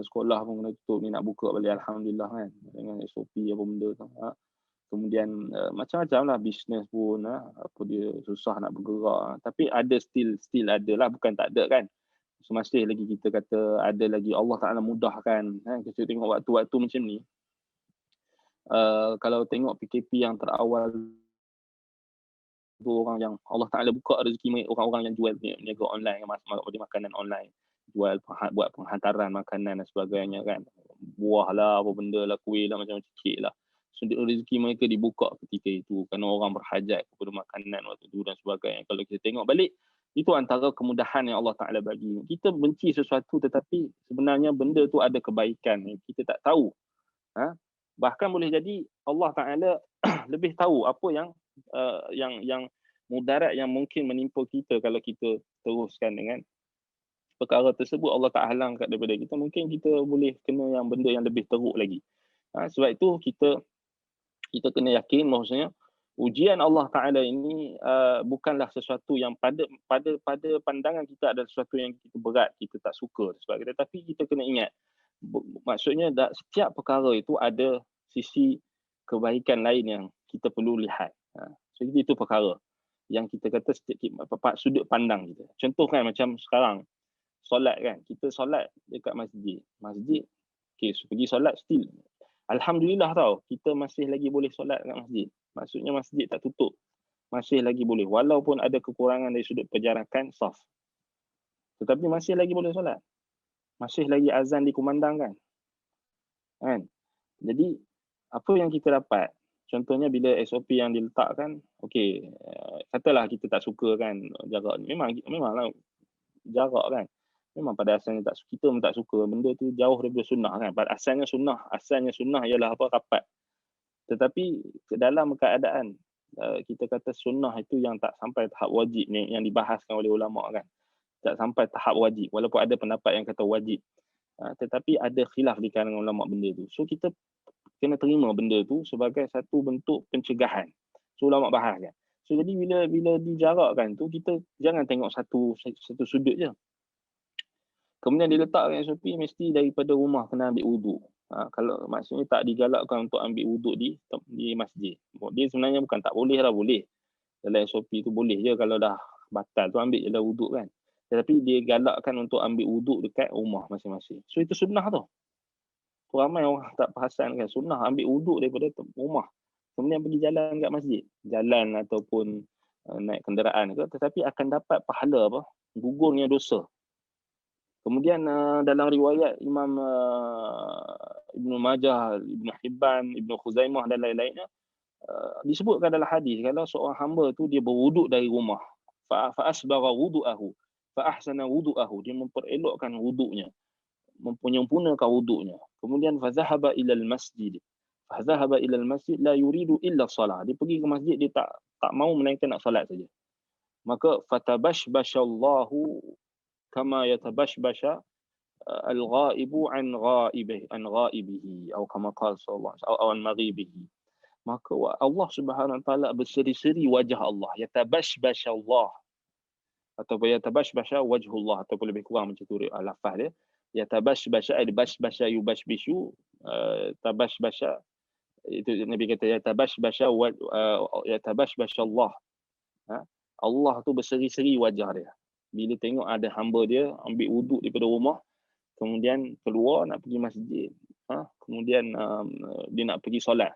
sekolah pun kena tutup, ni nak buka balik alhamdulillah kan dengan SOP apa benda tu. Kemudian macam-macam lah, bisnes pun apa dia susah nak bergerak, tapi ada still ada lah, bukan tak ada kan. So, masih lagi kita kata ada lagi, Allah Ta'ala mudahkan kan. Kita tengok waktu-waktu macam ni, kalau tengok PKP yang terawal tu, orang yang Allah Ta'ala buka rezeki orang-orang yang jual niaga online, makanan online, buat penghantaran makanan dan sebagainya kan, buah lah, apa benda lah, kuih lah, macam-macam kek lah. So rezeki mereka dibuka ketika itu kerana orang berhajat kepada makanan waktu itu dan sebagainya. Kalau kita tengok balik, itu antara kemudahan yang Allah Ta'ala bagi. Kita benci sesuatu tetapi sebenarnya benda tu ada kebaikan, kita tak tahu. Bahkan boleh jadi Allah Ta'ala lebih tahu apa yang mudarat yang mungkin menimpa kita kalau kita teruskan dengan perkara tersebut. Allah tak halang kat daripada kita, mungkin kita boleh kena yang benda yang lebih teruk lagi. Sebab itu kita kena yakin bahawasanya ujian Allah Ta'ala ini bukanlah sesuatu yang pada pandangan kita adalah sesuatu yang kita berat, kita tak suka sebab kita, tapi kita kena ingat maksudnya setiap perkara itu ada sisi kebaikan lain yang kita perlu lihat. So itu perkara yang kita kata sudut pandang kita. Contoh kan macam sekarang solat kan, kita solat dekat masjid, okay, so pergi solat still alhamdulillah tau, kita masih lagi boleh solat dekat masjid. Maksudnya masjid tak tutup, masih lagi boleh, walaupun ada kekurangan dari sudut perjarakan saf, tetapi masih lagi boleh solat, masih lagi azan dikumandangkan kan. Jadi apa yang kita dapat, contohnya bila SOP yang diletakkan, okey, katalah kita tak suka kan jarak ni, memanglah jarak kan, memang pada asalnya kita pun tak suka benda tu, jauh daripada sunnah kan. Pada asalnya sunnah ialah apa, rapat. Tetapi dalam keadaan kita kata sunnah itu yang tak sampai tahap wajib ni, yang dibahaskan oleh ulama kan, tak sampai tahap wajib, walaupun ada pendapat yang kata wajib, tetapi ada khilaf di kalangan ulama benda tu. So kita kena terima benda tu sebagai satu bentuk pencegahan. So ulama bahas kan. So jadi bila dijarakkan tu, kita jangan tengok satu sudut je. Kemudian diletakkan SOP mesti daripada rumah kena ambil wuduk. Kalau maksudnya tak digalakkan untuk ambil wuduk di masjid. Dia sebenarnya bukan tak boleh lah, boleh. Dalam SOP tu boleh je, kalau dah batal tu ambil je lah wuduk kan. Tetapi dia galakkan untuk ambil wuduk dekat rumah masing-masing. So itu sunnah tu. Ramai orang tak perasan kan, sunnah ambil wuduk daripada rumah, kemudian pergi jalan kat masjid, jalan ataupun naik kenderaan ke, tetapi akan dapat pahala apa, gugurnya dosa. Kemudian dalam riwayat Imam Ibnu Majah, Ibnu Hibban, Ibnu Khuzaimah dan lain-lainnya, disebutkan dalam hadis kalau seorang hamba tu dia berwuduk dari rumah, fa asbagha wudu'ahu fa ahsana wudu'ahu, dia memperelokkan wuduknya, menyempurnakan wuduknya, kemudian fa zahaba ila al-masjid la yuridu illa salah, dia pergi ke masjid, dia tak mau melainkan nak solat saja, maka fatabashbashallahu kama yatabashbasha al-ghaibu an ghaibihi atau kama qala sallallahu alaihi wasallam an maghibihi, maka Allah Subhanahu wa taala berseri-seri wajah Allah, yatabashbashallah ataupun yatabashbasha wajhullah, ataupun lebih kurang macam tu lafaz dia, yatabashbasha bashbasha yubashbishu, tabashbasha itu Nabi kata yatabashbasha yatabashbasha Allah. Allah tu berseri-seri wajah dia bila tengok ada hamba dia ambil wuduk daripada rumah, kemudian keluar nak pergi masjid, kemudian dia nak pergi solat,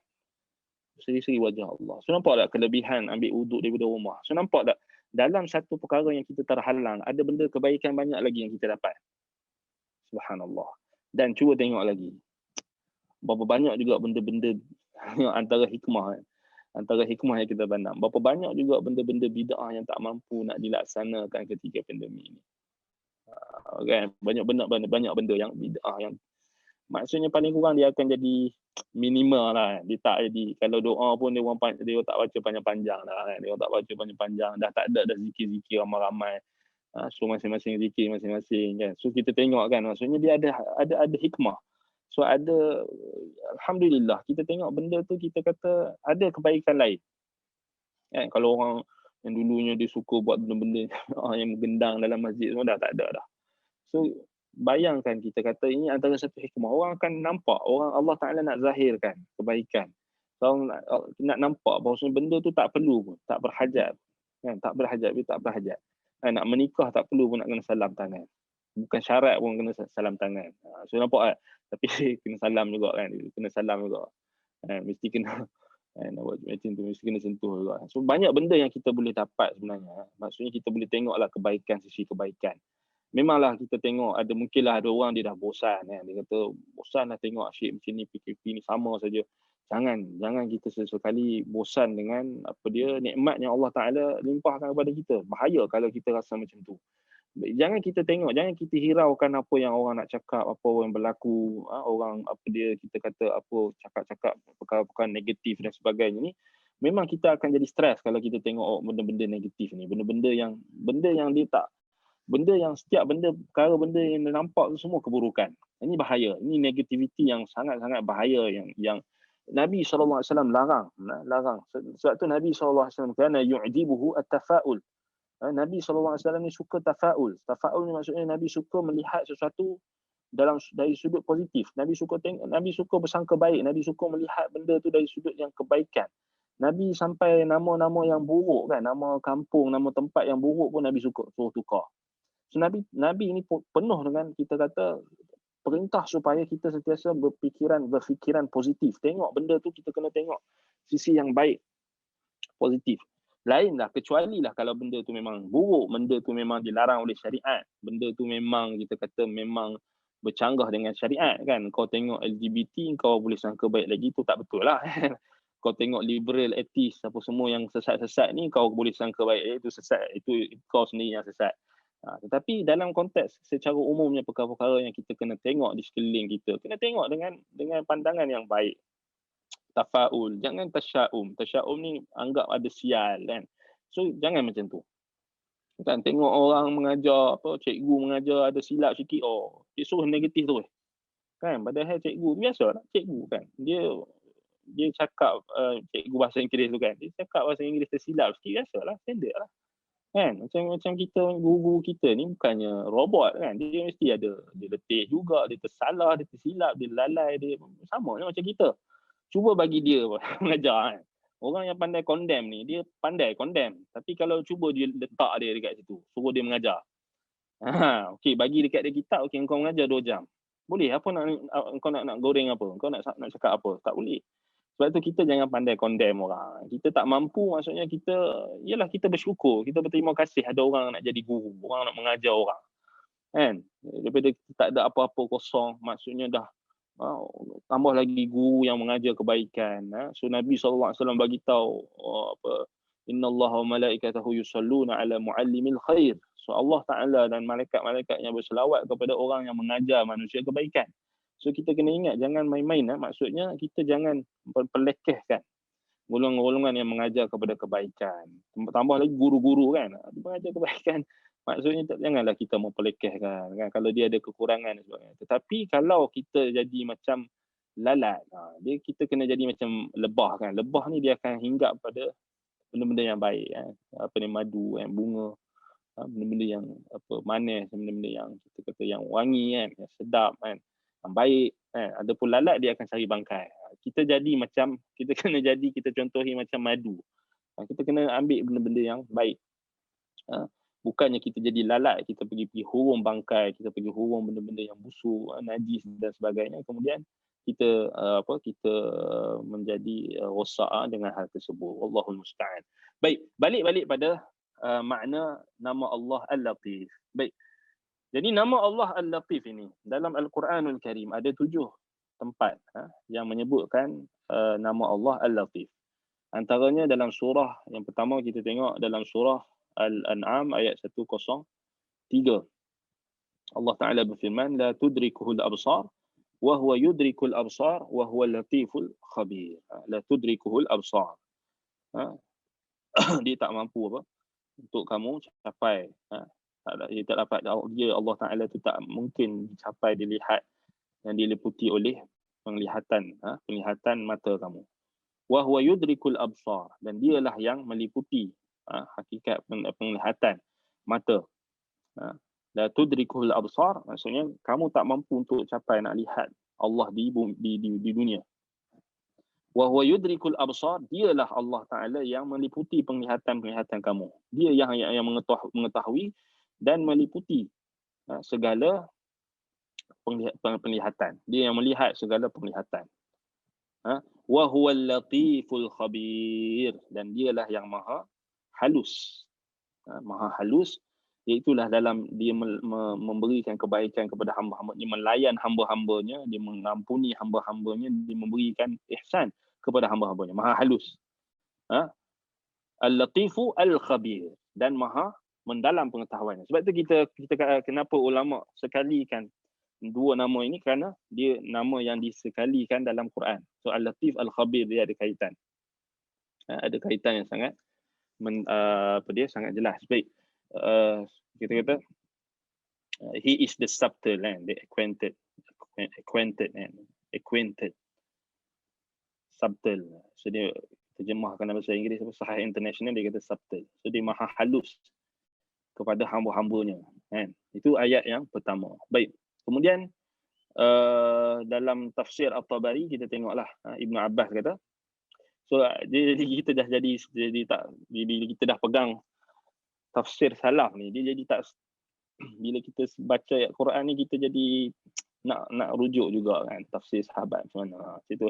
seri-seri wajah Allah. So nampak tak kelebihan ambil wuduk daripada rumah? So nampak tak dalam satu perkara yang kita terhalang, ada benda kebaikan banyak lagi yang kita dapat. Subhanallah. Dan cuba tengok lagi, berapa banyak juga benda-benda yang antara hikmah yang kita pandang, berapa banyak juga benda-benda bid'ah yang tak mampu nak dilaksanakan ketika pandemik ini. Kan, banyak benda yang bid'ah yang maksudnya paling kurang dia akan jadi minimal lah. Dia tak jadi, kalau doa pun dia tak baca panjang-panjang dah kan. Dia tak baca panjang-panjang, dah tak ada zikir-zikir ramai-ramai. So masing-masing zikir masing-masing kan. So kita tengok kan, maksudnya dia ada hikmah. So ada, alhamdulillah kita tengok benda tu, kita kata ada kebaikan lain. Kan kalau orang yang dulunya dia suka buat benda-benda yang menggendang dalam masjid semua dah tak ada dah. So bayangkan kita kata ini antara satu hikmah. Orang akan nampak, orang Allah Taala nak zahirkan kebaikan. Orang nak nampak bahawa benda tu tak perlu pun, tak berhajat. Kan, tak berhajat, dia tak berhajat. Nak menikah tak perlu pun nak kena salam tangan. Bukan syarat pun kena salam tangan. So nampak tak? Tapi kena salam juga kan, kena salam juga. Mesti kena nak buat macam tu, mesti kena sentuh juga. So banyak benda yang kita boleh dapat sebenarnya. Maksudnya kita boleh tengoklah kebaikan, sisi kebaikan. Memanglah kita tengok mungkinlah ada orang dia dah bosan kan. Dia kata bosan lah tengok asyik macam ni, PKP ni sama saja. Jangan kita sesekali bosan dengan nikmat yang Allah Taala limpahkan kepada kita. Bahaya kalau kita rasa macam tu. Jangan kita tengok, jangan kita hiraukan apa yang orang nak cakap, apa yang berlaku, orang kita kata cakap-cakap perkara-perkara negatif dan sebagainya ni. Memang kita akan jadi stres kalau kita tengok benda-benda negatif ni, benda yang setiap perkara benda yang nampak tu semua keburukan. Ini bahaya. Ini negativity yang sangat-sangat bahaya yang Nabi SAW larang. Sebab tu Nabi SAW kana yu'jibuhu at-tafa'ul. Nabi SAW ni suka tafa'ul. Tafa'ul ni maksudnya Nabi suka melihat sesuatu dari sudut positif. Nabi suka bersangka baik. Nabi suka melihat benda tu dari sudut yang kebaikan. Nabi sampai nama-nama yang buruk kan, nama kampung, nama tempat yang buruk pun Nabi suka suruh tukar. So Nabi ni penuh dengan kita kata perintah supaya kita sentiasa berfikiran positif. Tengok benda tu kita kena tengok sisi yang baik, positif. Lainlah kecuali lah kalau benda tu memang buruk, benda tu memang dilarang oleh syariat, benda tu memang kita kata memang bercanggah dengan syariat kan. Kau tengok LGBT kau boleh sangka baik lagi, tu tak betul lah. Kau tengok liberal, etis, apa semua yang sesat-sesat ni kau boleh sangka baik itu sesat, itu kau sendiri yang sesat. Tetapi dalam konteks secara umumnya perkara-perkara yang kita kena tengok di sekeliling kita, kena tengok dengan pandangan yang baik. Tafaul, jangan tasya'um. Tasya'um ni anggap ada sial kan. So jangan macam tu. Kan tengok orang mengajar, cikgu mengajar ada silap sikit, dia suruh negatif tu. Kan padahal cikgu biasalah cikgu kan. Dia cakap cikgu bahasa Inggeris tu kan. Dia cakap bahasa Inggeris tersilap sikit, biasalah, standard lah. Kan macam kita guru kita ni bukannya robot kan, dia mesti ada, dia letih juga, dia tersalah, dia tersilap, dia lalai, dia sama macam kita. Cuba bagi dia mengajar kan. Orang yang pandai condemn ni, dia pandai condemn, tapi kalau cuba dia letak dia dekat situ, suruh dia mengajar, okey, bagi dekat dia kitab, okey kau mengajar 2 jam, boleh apa kau nak goreng apa, kau nak cakap apa, tak boleh. Sebab tu kita jangan pandai condemn orang. Kita tak mampu, maksudnya kita bersyukur, kita berterima kasih ada orang nak jadi guru, orang nak mengajar orang. Kan? Daripada kita tak ada apa-apa kosong, maksudnya dah tambah lagi guru yang mengajar kebaikan. So Nabi SAW bagi tahu innallaha wa malaikatahu yusalluna ala muallimil khair. So Allah Taala dan malaikat-malaikatnya berselawat kepada orang yang mengajar manusia kebaikan. So kita kena ingat jangan main-main, maksudnya kita jangan perlekehkan golongan-golongan yang mengajar kepada kebaikan. Tambah lagi guru-guru kan, mengajar kebaikan. Maksudnya janganlah kita memperlekehkan kan, kalau dia ada kekurangan dan sebagainya. Tetapi kalau kita jadi macam lalat, kita kena jadi macam lebah kan. Lebah ni dia akan hinggap pada benda-benda yang baik kan. Madu kan, bunga, benda-benda yang manis, benda-benda yang kita kata yang wangi kan, yang sedap kan, yang baik kan. Adapun lalat dia akan cari bangkai. Kita contohi macam madu. Kita kena ambil benda-benda yang baik. Bukannya kita jadi lalat, kita pergi hurung bangkai, kita pergi hurung benda-benda yang busuk, najis dan sebagainya, kemudian kita menjadi rosak dengan hal tersebut. Wallahul musta'an. Baik, balik pada makna nama Allah Al-Latif. Baik. Jadi nama Allah Al-Latif ini dalam Al-Quranul Karim ada 7 tempat yang menyebutkan nama Allah Al-Latif. Antaranya dalam surah yang pertama kita tengok dalam surah Al-An'am ayat 103. Allah Ta'ala berfirman, la tudrikuhul absar wa huwa yudrikul absar wa huwa latiful khabir. La tudrikuhul absar. Dia tak mampu untuk kamu capai. Dia tak dapat, dia Allah Ta'ala itu tak mungkin dicapai, dilihat dan diliputi oleh penglihatan mata kamu. Wa huwa yudrikul absar, dan dialah yang meliputi hakikat penglihatan mata. La tudrikul absar, maksudnya kamu tak mampu untuk capai nak lihat Allah di dunia. Wa huwa yudrikul absar, dialah Allah Taala yang meliputi penglihatan kamu. Dia yang mengetahui dan meliputi segala penglihatan. Dia yang melihat segala penglihatan. Wa huwal latiful khabir, dan dialah yang maha halus. Maha halus, iaitulah dalam dia memberikan kebaikan kepada hamba-hamba, dia melayan hamba-hambanya, dia mengampuni hamba-hambanya, dia memberikan ihsan kepada hamba-hambanya. Maha halus. Al-latifu al-khabir, dan maha mendalam pengetahuannya. Sebab itu kita kenapa ulama sekalikan dua nama ini, kerana dia nama yang disekalikan dalam Quran. So al-latif al-khabir dia ada kaitan. Ada kaitan yang sangat sangat jelas. Baik. Kita kata he is the subtle and the acquainted subtle. So dia terjemahkan dalam bahasa Inggeris, Sahih International, dia kata subtle. So dia maha halus kepada hamba-hambanya, kan? Itu ayat yang pertama. Baik. Kemudian dalam tafsir At-Tabari kita tengoklah Ibn Abbas kata, so jadi kita dah jadi tak, bila kita dah pegang tafsir salaf ni, dia jadi tak, bila kita baca ayat Quran ni kita jadi nak rujuk juga kan tafsir sahabat macam mana. Situ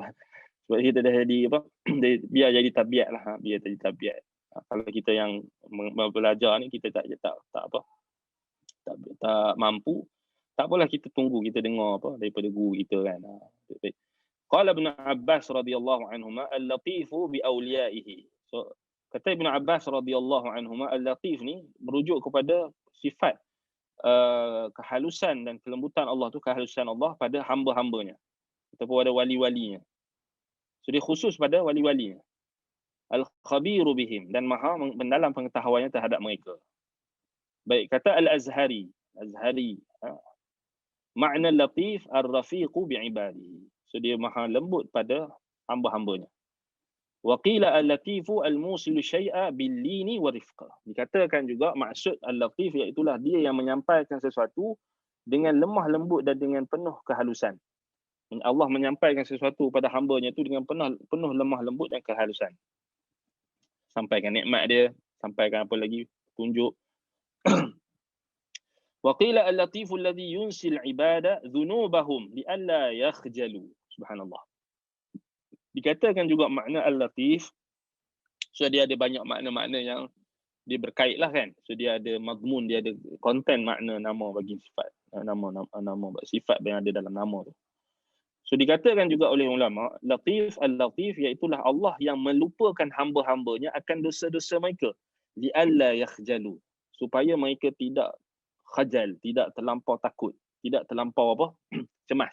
sebab kita dah jadi apa, biar jadi tabiat lah, biar jadi tabiat. Kalau kita yang belajar ni kita tak mampu, tak apalah, kita tunggu, kita dengar apa daripada guru kita kan. Qala Ibn Abbas radhiyallahu anhuma al-latifu bi awliyaihi. So kata Ibn Abbas radhiyallahu anhuma, al-latif ni merujuk kepada sifat kehalusan dan kelembutan Allah tu, kehalusan Allah pada hamba-hambanya ataupun pada wali-walinya. So dia khusus pada wali-walinya. Al-khabiru bihim, dan maha mendalam pengetahuannya terhadap mereka. Baik, kata Al-Azhari, makna latif ar-rafiqu bi'ibadihi. So dia maha lembut pada hamba-hambanya. Wa qila al-latifu al-musilu syai'a bil-lini wa rifqa. Dikatakan juga maksud al-latif iaitulah dia yang menyampaikan sesuatu dengan lemah lembut dan dengan penuh kehalusan. Allah menyampaikan sesuatu pada hamba-Nya itu dengan penuh lemah lembut dan kehalusan. Sampaikan nikmat dia, sampaikan apa lagi, tunjuk. Wa qila al-latifu alladhi yunsil ibada dhunubahum li alla yakhjalu. Subhanallah. Dikatakan juga makna al-latif, so dia ada banyak makna-makna yang dia berkaitlah kan. So dia ada mazmun, dia ada konten makna nama bagi sifat, nama sifat yang ada dalam nama tu. So dikatakan juga oleh ulama, latif al-latif iaitulah Allah yang melupakan hamba-hambanya akan dosa-dosa mereka, li alla yakhjalu, supaya mereka tidak khajal, tidak terlampau takut, tidak terlampau apa cemas.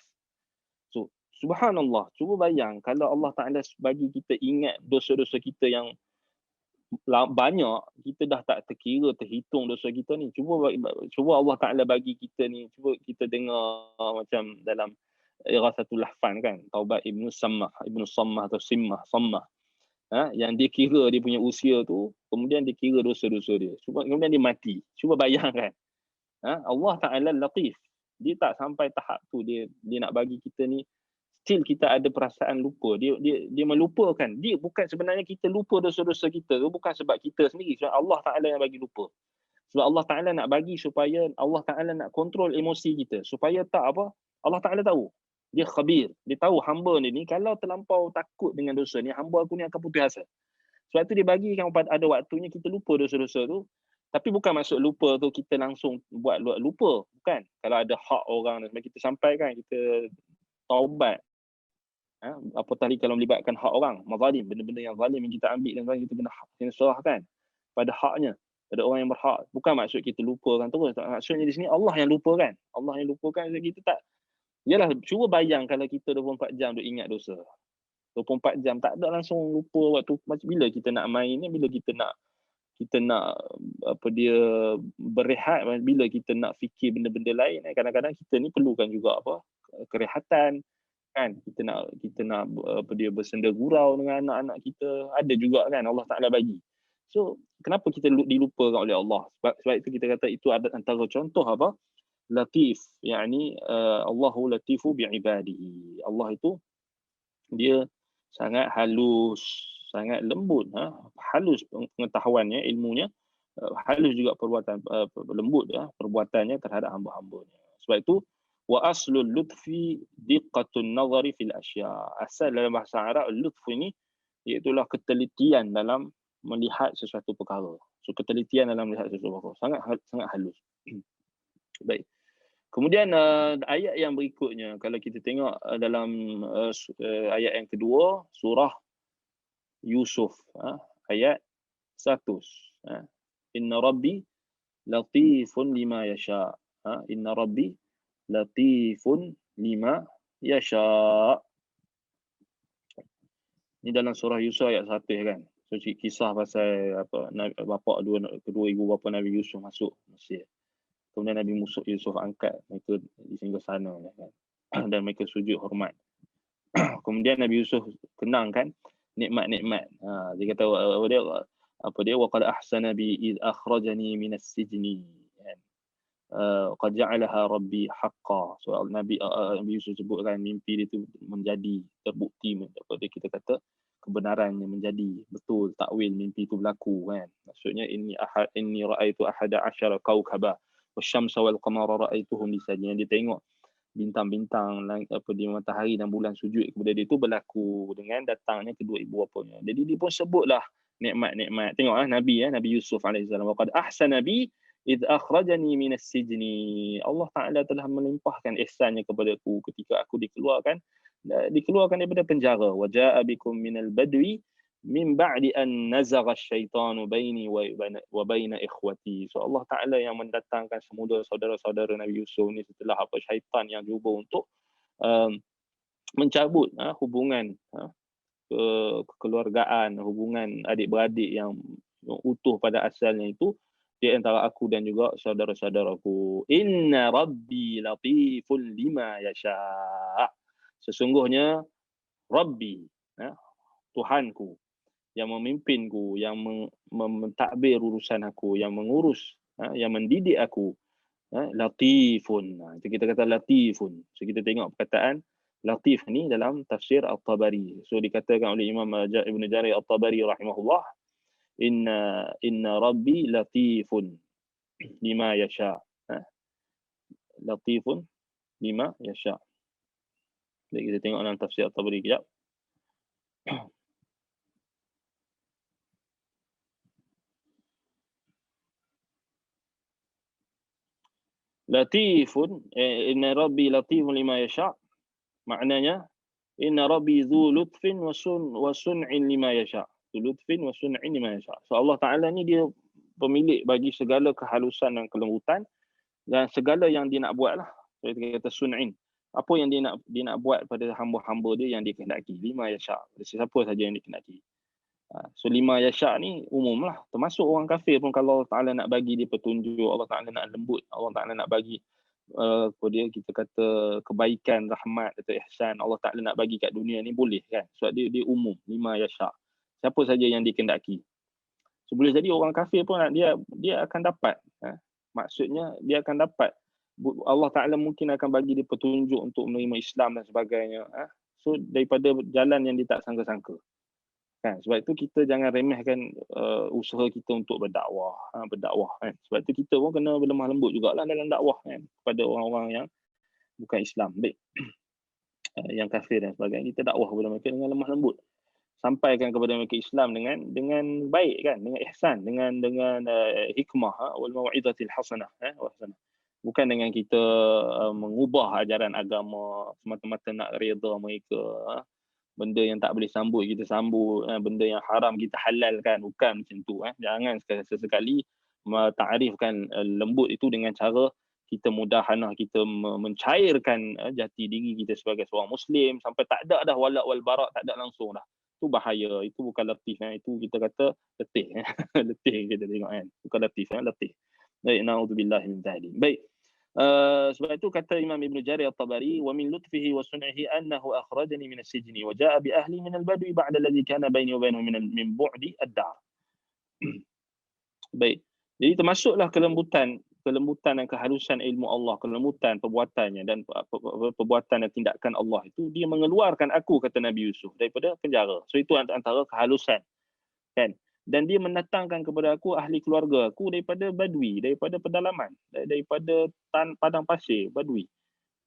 So subhanallah, cuba bayang kalau Allah Taala bagi kita ingat dosa-dosa kita yang banyak, kita dah tak terhitung dosa kita ni. Cuba Allah Taala bagi kita ni, cuba kita dengar macam dalam Ighathatul Lahfan kan, taubat Ibnu Sammah atau Sammah, yang dia kira dia punya usia tu, kemudian dia kira dosa-dosa dia, kemudian dia mati. Cuba bayangkan, Allah Ta'ala latif, dia tak sampai tahap tu, dia nak bagi kita ni, still kita ada perasaan lupa. Dia melupakan. Dia bukan sebenarnya kita lupa dosa-dosa kita, bukan sebab kita sendiri, sebab Allah Ta'ala yang bagi lupa. Sebab Allah Ta'ala nak bagi supaya Allah Ta'ala nak kontrol emosi kita, supaya tak apa, Allah Ta'ala tahu. Dia khabir. Dia tahu hamba ni kalau terlampau takut dengan dosa ni, hamba aku ni akan putus asa. Sebab tu dia bagikan ada waktunya kita lupa dosa-dosa tu. Tapi bukan maksud lupa tu kita langsung buat lupa. Bukan. Kalau ada hak orang, kita sampaikan, kita taubat. Apatah kalau melibatkan hak orang, mazalim, benda-benda yang zalim yang kita ambil, dan kita kena serahkan pada haknya, pada orang yang berhak. Bukan maksud kita lupakan terus. Maksudnya di sini Allah yang lupakan. Allah yang lupakan, kita tak. Yalah, cuba bayang kalau kita 24 jam duk ingat dosa. 24 jam tak ada langsung lupa waktu macam bila kita nak main ni, bila kita nak berehat, bila kita nak fikir benda-benda lain. Kadang-kadang kita ni perlukan juga kerehatan, kan, kita nak apa dia, bersenda gurau dengan anak-anak kita, ada juga kan Allah Taala bagi. So kenapa kita dilupakan oleh Allah? Sebab itu kita kata itu ada antara contoh apa, latif, yakni Allahu latifu bi'ibadihi. Allah itu dia sangat halus, sangat lembut, halus pengetahuannya, ilmunya, halus juga perbuatan, lembut perbuatannya terhadap hamba-hambanya. Sebab itu wa aslul lutfi diqqatun nazari fil asya. Asal dalam bahasa Arab lutf ini iaitulah ketelitian dalam melihat sesuatu perkara. So ketelitian dalam melihat sesuatu perkara sangat halus. Baik. Kemudian ayat yang berikutnya, kalau kita tengok dalam ayat yang kedua, surah Yusuf, ayat 100. Inna rabbi latifun lima yasha. Inna rabbi latifun lima yasha. Ini dalam surah Yusuf ayat 1 kan. So kisah pasal apa, kedua ibu bapa Nabi Yusuf masuk Mesir. Kemudian Nabi Yusuf angkat mereka di singgah sana kan. Dan mereka sujud hormat. Kemudian Nabi Yusuf kenangkan nikmat-nikmat. Dia kata apa dia wa qad ahsana bi id akhrajani minas sijni. Qad ja'alaha rabbi haqqan. So Nabi Yusuf sebutkan mimpi dia itu menjadi terbukti, apa dia kita kata kebenarannya menjadi betul, takwil mimpi itu berlaku kan. Maksudnya inni ra'aitu ahada asyara kaukaba wasyamsa wal qamara ra'aituhum li sajidin. Dia tengok bintang-bintang, apa dia, matahari dan bulan sujud kepada dia, itu berlaku dengan datangnya kedua ibu bapanya. Jadi dia pun sebutlah nikmat-nikmat. Tengoklah Nabi Yusuf alaihissalam, waqad ahsana bi id akhrajani minas sijni. Allah Taala telah melimpahkan ihsannya kepadaku ketika aku dikeluarkan daripada penjara. Wa jaa bikum minal badwi min ba'di an nazagha asyaitanu baini wa baina ikhwati. So Allah Taala yang mendatangkan semula saudara-saudara Nabi Yusuf ni setelah apa, syaitan yang cuba untuk mencabut hubungan kekeluargaan, hubungan adik-beradik yang utuh pada asalnya itu di antara aku dan juga saudara-saudaraku. Inna rabbi latiful lima yasha. Sesungguhnya Rabbi, Tuhanku yang memimpinku, yang mentadbir urusan aku, yang mengurus, yang mendidik aku, latifun. Itu kita kata latifun. So kita tengok perkataan latif ni dalam tafsir At-Tabari. So dikatakan oleh Imam Ibn Jarir At-Tabari rahimahullah, inna rabbi latifun lima yasha. Latifun lima yasha. Jadi kita tengok dalam tafsir At-Tabari kejap. Latifun, inna rabbi latifun lima yasha, maknanya inna rabbi dzu lutfin wa sun'in lima yasha. Lutfin wa sun'in lima yasha. So Allah Taala ni dia pemilik bagi segala kehalusan dan kelembutan dan segala yang dia nak buatlah. So kita kata sun'in. Apa yang dia nak buat pada hamba-hamba dia yang dia kehendaki. Lima yasha. Siapa saja yang dia kehendaki. So lima yasha ni umum lah, termasuk orang kafir pun kalau Allah Ta'ala nak bagi dia petunjuk, Allah Ta'ala nak lembut, Allah Ta'ala nak bagi dia kita kata kebaikan, rahmat atau ihsan, Allah Ta'ala nak bagi kat dunia ni boleh kan, sebab dia umum, lima yasha, siapa saja yang dikendaki. So boleh jadi orang kafir pun dia akan dapat, maksudnya dia akan dapat, Allah Ta'ala mungkin akan bagi dia petunjuk untuk menerima Islam dan sebagainya, so daripada jalan yang dia tak sangka-sangka. Kan? Sebab itu kita jangan remehkan usaha kita untuk berdakwah kan. Sebab itu kita pun kena berlemah lembut jugalah dalam dakwah kan, kepada orang-orang yang bukan Islam, baik yang kafir dan sebagainya. Kita dakwah kepada mereka dengan lemah lembut, sampaikan kepada mereka Islam dengan baik kan, dengan ihsan, dengan hikmah wal mau'izatil hasanah, bukan dengan kita mengubah ajaran agama semata-mata nak redha mereka. Benda yang tak boleh sambut kita sambut, benda yang haram kita halalkan, bukan macam tu. Jangan sesekali ta'rifkan lembut itu dengan cara kita mudahanah, kita mencairkan jati diri kita sebagai seorang Muslim sampai tak ada dah wala' wal bara', tak ada langsung dah. Itu bahaya, itu bukan latif. Itu kita kata letih. Letih kita tengok kan, bukan latif, letih. Baik, na'udzubillah min dzalik. Baik. Sebab itu kata Imam Ibn Jarir At-Tabari, wa min lutfihi wa sun'ihi annahu akhrajani min as-sijni wa ja'a bi ahli min al-badwi ba'da alladhi kana baini wa bainahu min bu'di ad-dar. Baik. Jadi termasuklah kelembutan dan kehalusan ilmu Allah, kelembutan perbuatannya dan perbuatan dan tindakan Allah itu, dia mengeluarkan aku, kata Nabi Yusuf, daripada penjara. So itu antara kehalusan, kan? Dan dia mendatangkan kepada aku ahli keluarga aku daripada badui, daripada pedalaman, daripada padang pasir badui.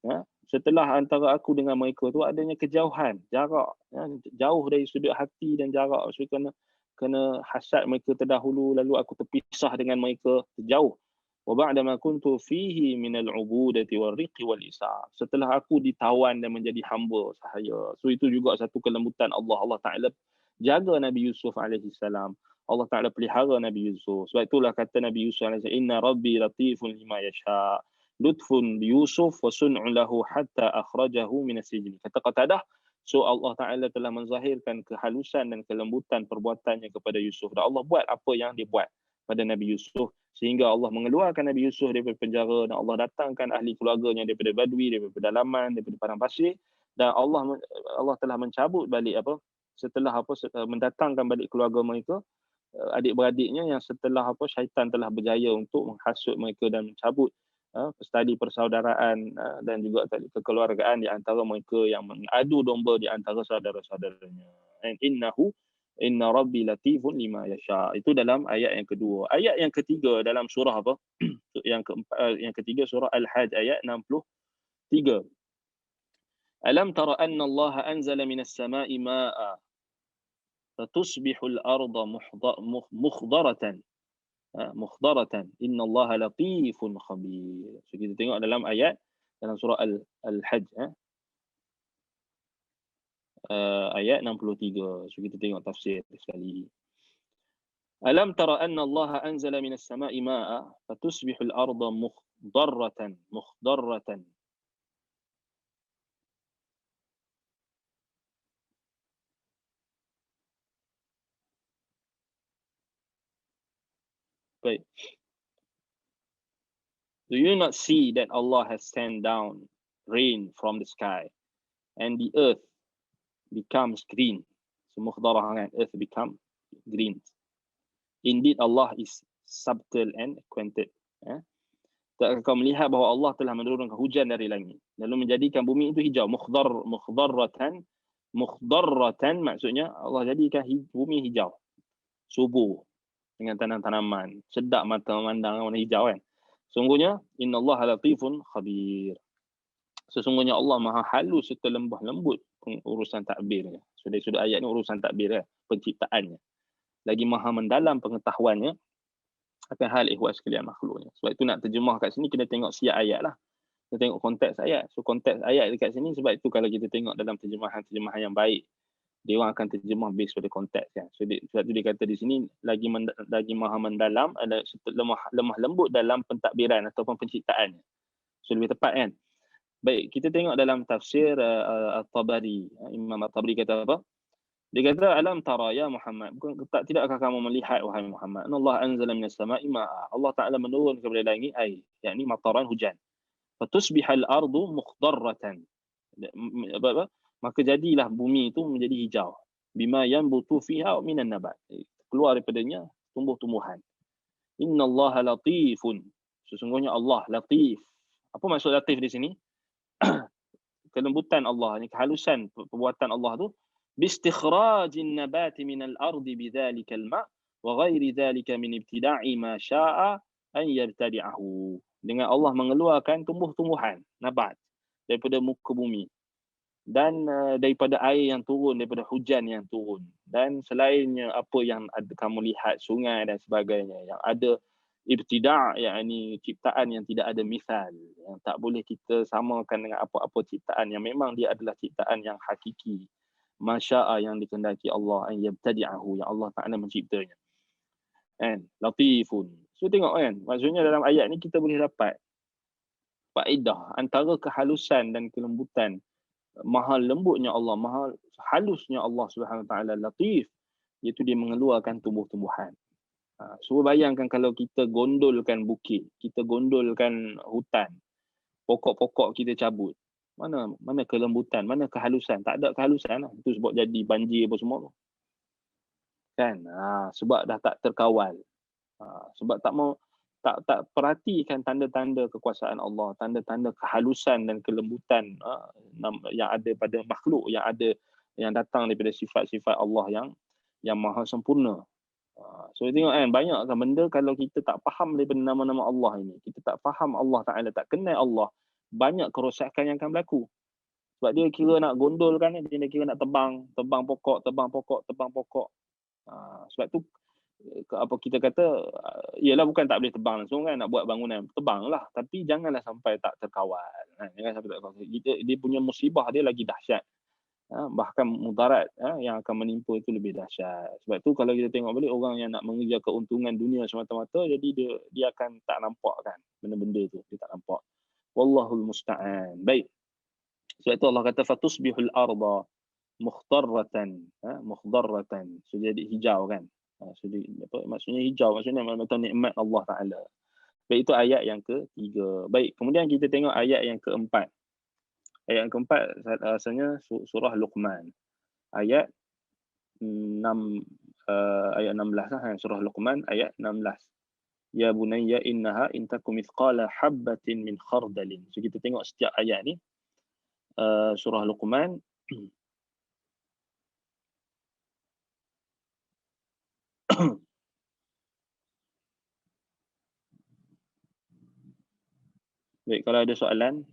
Ya? Setelah antara aku dengan mereka tu adanya kejauhan, jarak, ya? Jauh dari sudut hati dan jarak. So kena hasad mereka terdahulu, lalu aku terpisah dengan mereka jauh. Wa ba'da ma kuntu fihi min al-'ubudati war-riqi wal-isar. Setelah aku ditawan dan menjadi hamba sahaya. So itu juga satu kelembutan Allah. Allah Taala jaga Nabi Yusuf alaihi salam. Allah Taala pelihara Nabi Yusuf. Sebab itulah kata Nabi Yusuf alaihi salam, inna rabbi latifun lima yasha. Lutfun Yusuf wa sun'un lahu hatta akhrajahu min as-sijni. Kata Qatadah, so Allah Taala telah menzahirkan kehalusan dan kelembutan perbuatannya kepada Yusuf. Dan Allah buat apa yang dia buat pada Nabi Yusuf, sehingga Allah mengeluarkan Nabi Yusuf daripada penjara, dan Allah datangkan ahli keluarganya daripada badui, daripada pedalaman, daripada padang pasir, dan Allah telah mencabut balik setelah mendatangkan balik keluarga mereka, adik-beradiknya, yang setelah syaitan telah berjaya untuk menghasut mereka dan mencabut tali persaudaraan dan juga tali kekeluargaan di antara mereka, yang mengadu domba di antara saudara-saudaranya. And inna rabbi latifun lima yasha. Itu dalam ayat yang kedua. Ayat yang ketiga dalam surah yang ketiga surah Al-Hajj ayat 63. Alam tara anna Allah anzala minas sama'i ma'a fatusbihul arda mukhdaratan inna Allah latifun khabir. So kita tengok dalam ayat dalam surah Al-Hajj ayat 63. So kita tengok tafsir sekali. Alam tara anna Allah anzala minas sama'i ma'a fatusbihul arda mukhdaratan. Baik. Do you not see that Allah has sent down rain from the sky and the earth becomes green? So mukhdarah kan, earth become green. Indeed Allah is subtle and acquainted. Tak kau melihat bahawa Allah telah menurunkan hujan dari langit lalu menjadikan bumi itu hijau. Mukhdarratan maksudnya Allah jadikan bumi hijau, subur dengan tanaman-tanaman, sedap mata memandang warna hijau kan. Sungguhnya innallaha latifun khabir. Sesungguhnya Allah maha halus serta lembah lembut urusan takbirnya. So dari sudut ayat ni urusan takbir, penciptaannya. Lagi maha mendalam pengetahuannya akan hal ihwal sekalian makhluknya. Sebab itu nak terjemah kat sini kena tengok siap ayat lah. Kita tengok konteks ayat. So konteks ayat dekat sini, sebab itu kalau kita tengok dalam terjemahan yang baik, dia orang akan terjemah based pada konteks kan. So sebab itu dia kata di sini lagi maha mendalam, ada lemah lembut dalam pentadbiran ataupun penciptaannya. So lebih tepat kan. Baik, kita tengok dalam tafsir At-Tabari. Imam At-Tabari kata apa? Dia kata alam tara ya Muhammad, tidakkah kamu melihat wahai Muhammad, Allah anzala minas sama'i ma'a. Allah Taala menurun kepada langit air, yakni mataran hujan. Fatusbihal ardu mukhdarratan. Maka jadilah bumi itu menjadi hijau. Bima yanbutu fiha minan nabat. Keluar daripadanya tumbuh-tumbuhan. Innallaha latifun. Sesungguhnya Allah latif. Apa maksud latif di sini? Kelembutan Allah, ini kehalusan perbuatan Allah tu. Bistikhrajin nabati minal ardi bidzalika al-ma' wa ghairi dzalika min ibtida'i ma syaa an yabtadi'ahu. Dengan Allah mengeluarkan tumbuh-tumbuhan, nabat daripada muka bumi, dan daripada air yang turun, daripada hujan yang turun, dan selainnya apa yang kamu lihat, sungai dan sebagainya, yang ada ibtida', yakni ciptaan yang tidak ada misal, yang tak boleh kita samakan dengan apa-apa ciptaan, yang memang dia adalah ciptaan yang hakiki, masya'a, yang dikehendaki Allah, an yabtadi'ahu, yang Allah Ta'ala menciptanya. And latifun. So tengok kan, maksudnya dalam ayat ni kita boleh dapat faedah antara kehalusan dan kelembutan, maha lembutnya Allah, maha halusnya Allah Subhanahu Wa Taala, latif, iaitu dia mengeluarkan tumbuh-tumbuhan. So bayangkan kalau kita gondolkan bukit, kita gondolkan hutan, pokok-pokok kita cabut. Mana kelembutan, mana kehalusan? Tak ada kehalusan lah. Itu sebab jadi banjir apa semua tu. Kan? Sebab dah tak terkawal. Sebab tak perhatikan tanda-tanda kekuasaan Allah, tanda-tanda kehalusan dan kelembutan yang ada pada makhluk, yang datang daripada sifat-sifat Allah yang maha sempurna. So tengok kan, banyak kan benda kalau kita tak faham daripada nama-nama Allah ini, kita tak faham Allah Ta'ala, tak kenal Allah, banyak kerosakan yang akan berlaku. Sebab dia kira nak gondolkan, dia kira nak tebang pokok. Sebab tu apa kita kata, ialah bukan tak boleh tebang langsung kan, nak buat bangunan, tebanglah, tapi janganlah sampai tak terkawal. Jangan sampai tak terkawal. Dia punya musibah dia lagi dahsyat. Bahkan mudarat yang akan menimpa itu lebih dahsyat. Sebab tu kalau kita tengok balik orang yang nak mengejar keuntungan dunia semata-mata, jadi dia akan tak nampak kan benda-benda tu, dia tak nampak. Wallahul musta'an. Baik. Sebab tu Allah kata fatusbihul arda mukhdarratan, so jadi hijau kan. So maksudnya hijau, maksudnya nikmat Allah Taala. Baik, itu ayat yang ketiga. Baik, kemudian kita tengok ayat yang keempat. Ayat yang keempat asalnya surah Luqman. Ayat 6 ayat 16 lah, surah Luqman ayat 16. Ya bunayya innaha in takum mithqala habbatin min khardalin. So kita tengok setiap ayat ni, surah Luqman baik, kalau ada soalan.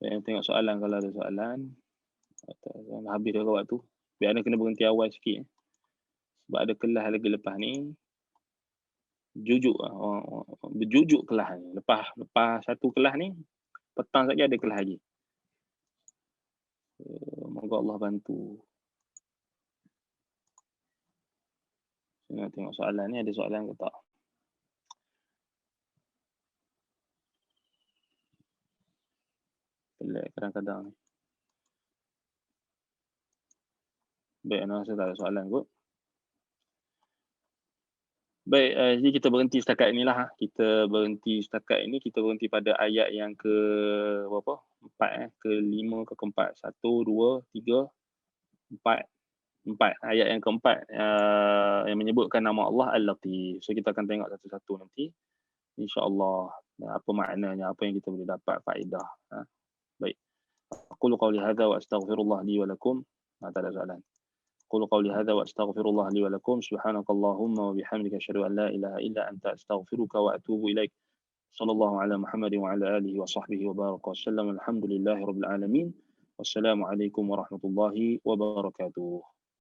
Tengok soalan, kalau ada soalan. Habis dah waktu. Biar Ana kena berhenti awal sikit. Sebab ada kelas lagi lepas ni. Berjujuk kelas ni. Lepas satu kelas ni, petang saja ada kelas lagi. Moga Allah bantu. Saya nak tengok soalan ni, ada soalan ke tak? Pelik kadang-kadang ni. Baik, Ana rasa tak ada soalan kot. Baik, jadi kita berhenti setakat inilah. Kita berhenti pada ayat yang ke berapa? 4 ke-5 ke ke-4. 1, 2, 3, 4. Ayat yang keempat yang menyebutkan nama Allah Al-Latif. So kita akan tengok satu-satu nanti. InsyaAllah apa maknanya, apa yang kita boleh dapat faedah. Baik. Aqulu qawli hadha wa astaghfirullah li wa lakum. Tak ada soalan. أقول قولي هذا وأستغفر الله لي ولكم سبحانك اللهم وبحمدك أشهد أن لا إله إلا أنت أستغفرك وأتوب إليك صلى الله على محمد وعلى آله وصحبه وبارك وسلم الحمد لله رب العالمين والسلام عليكم ورحمة الله وبركاته.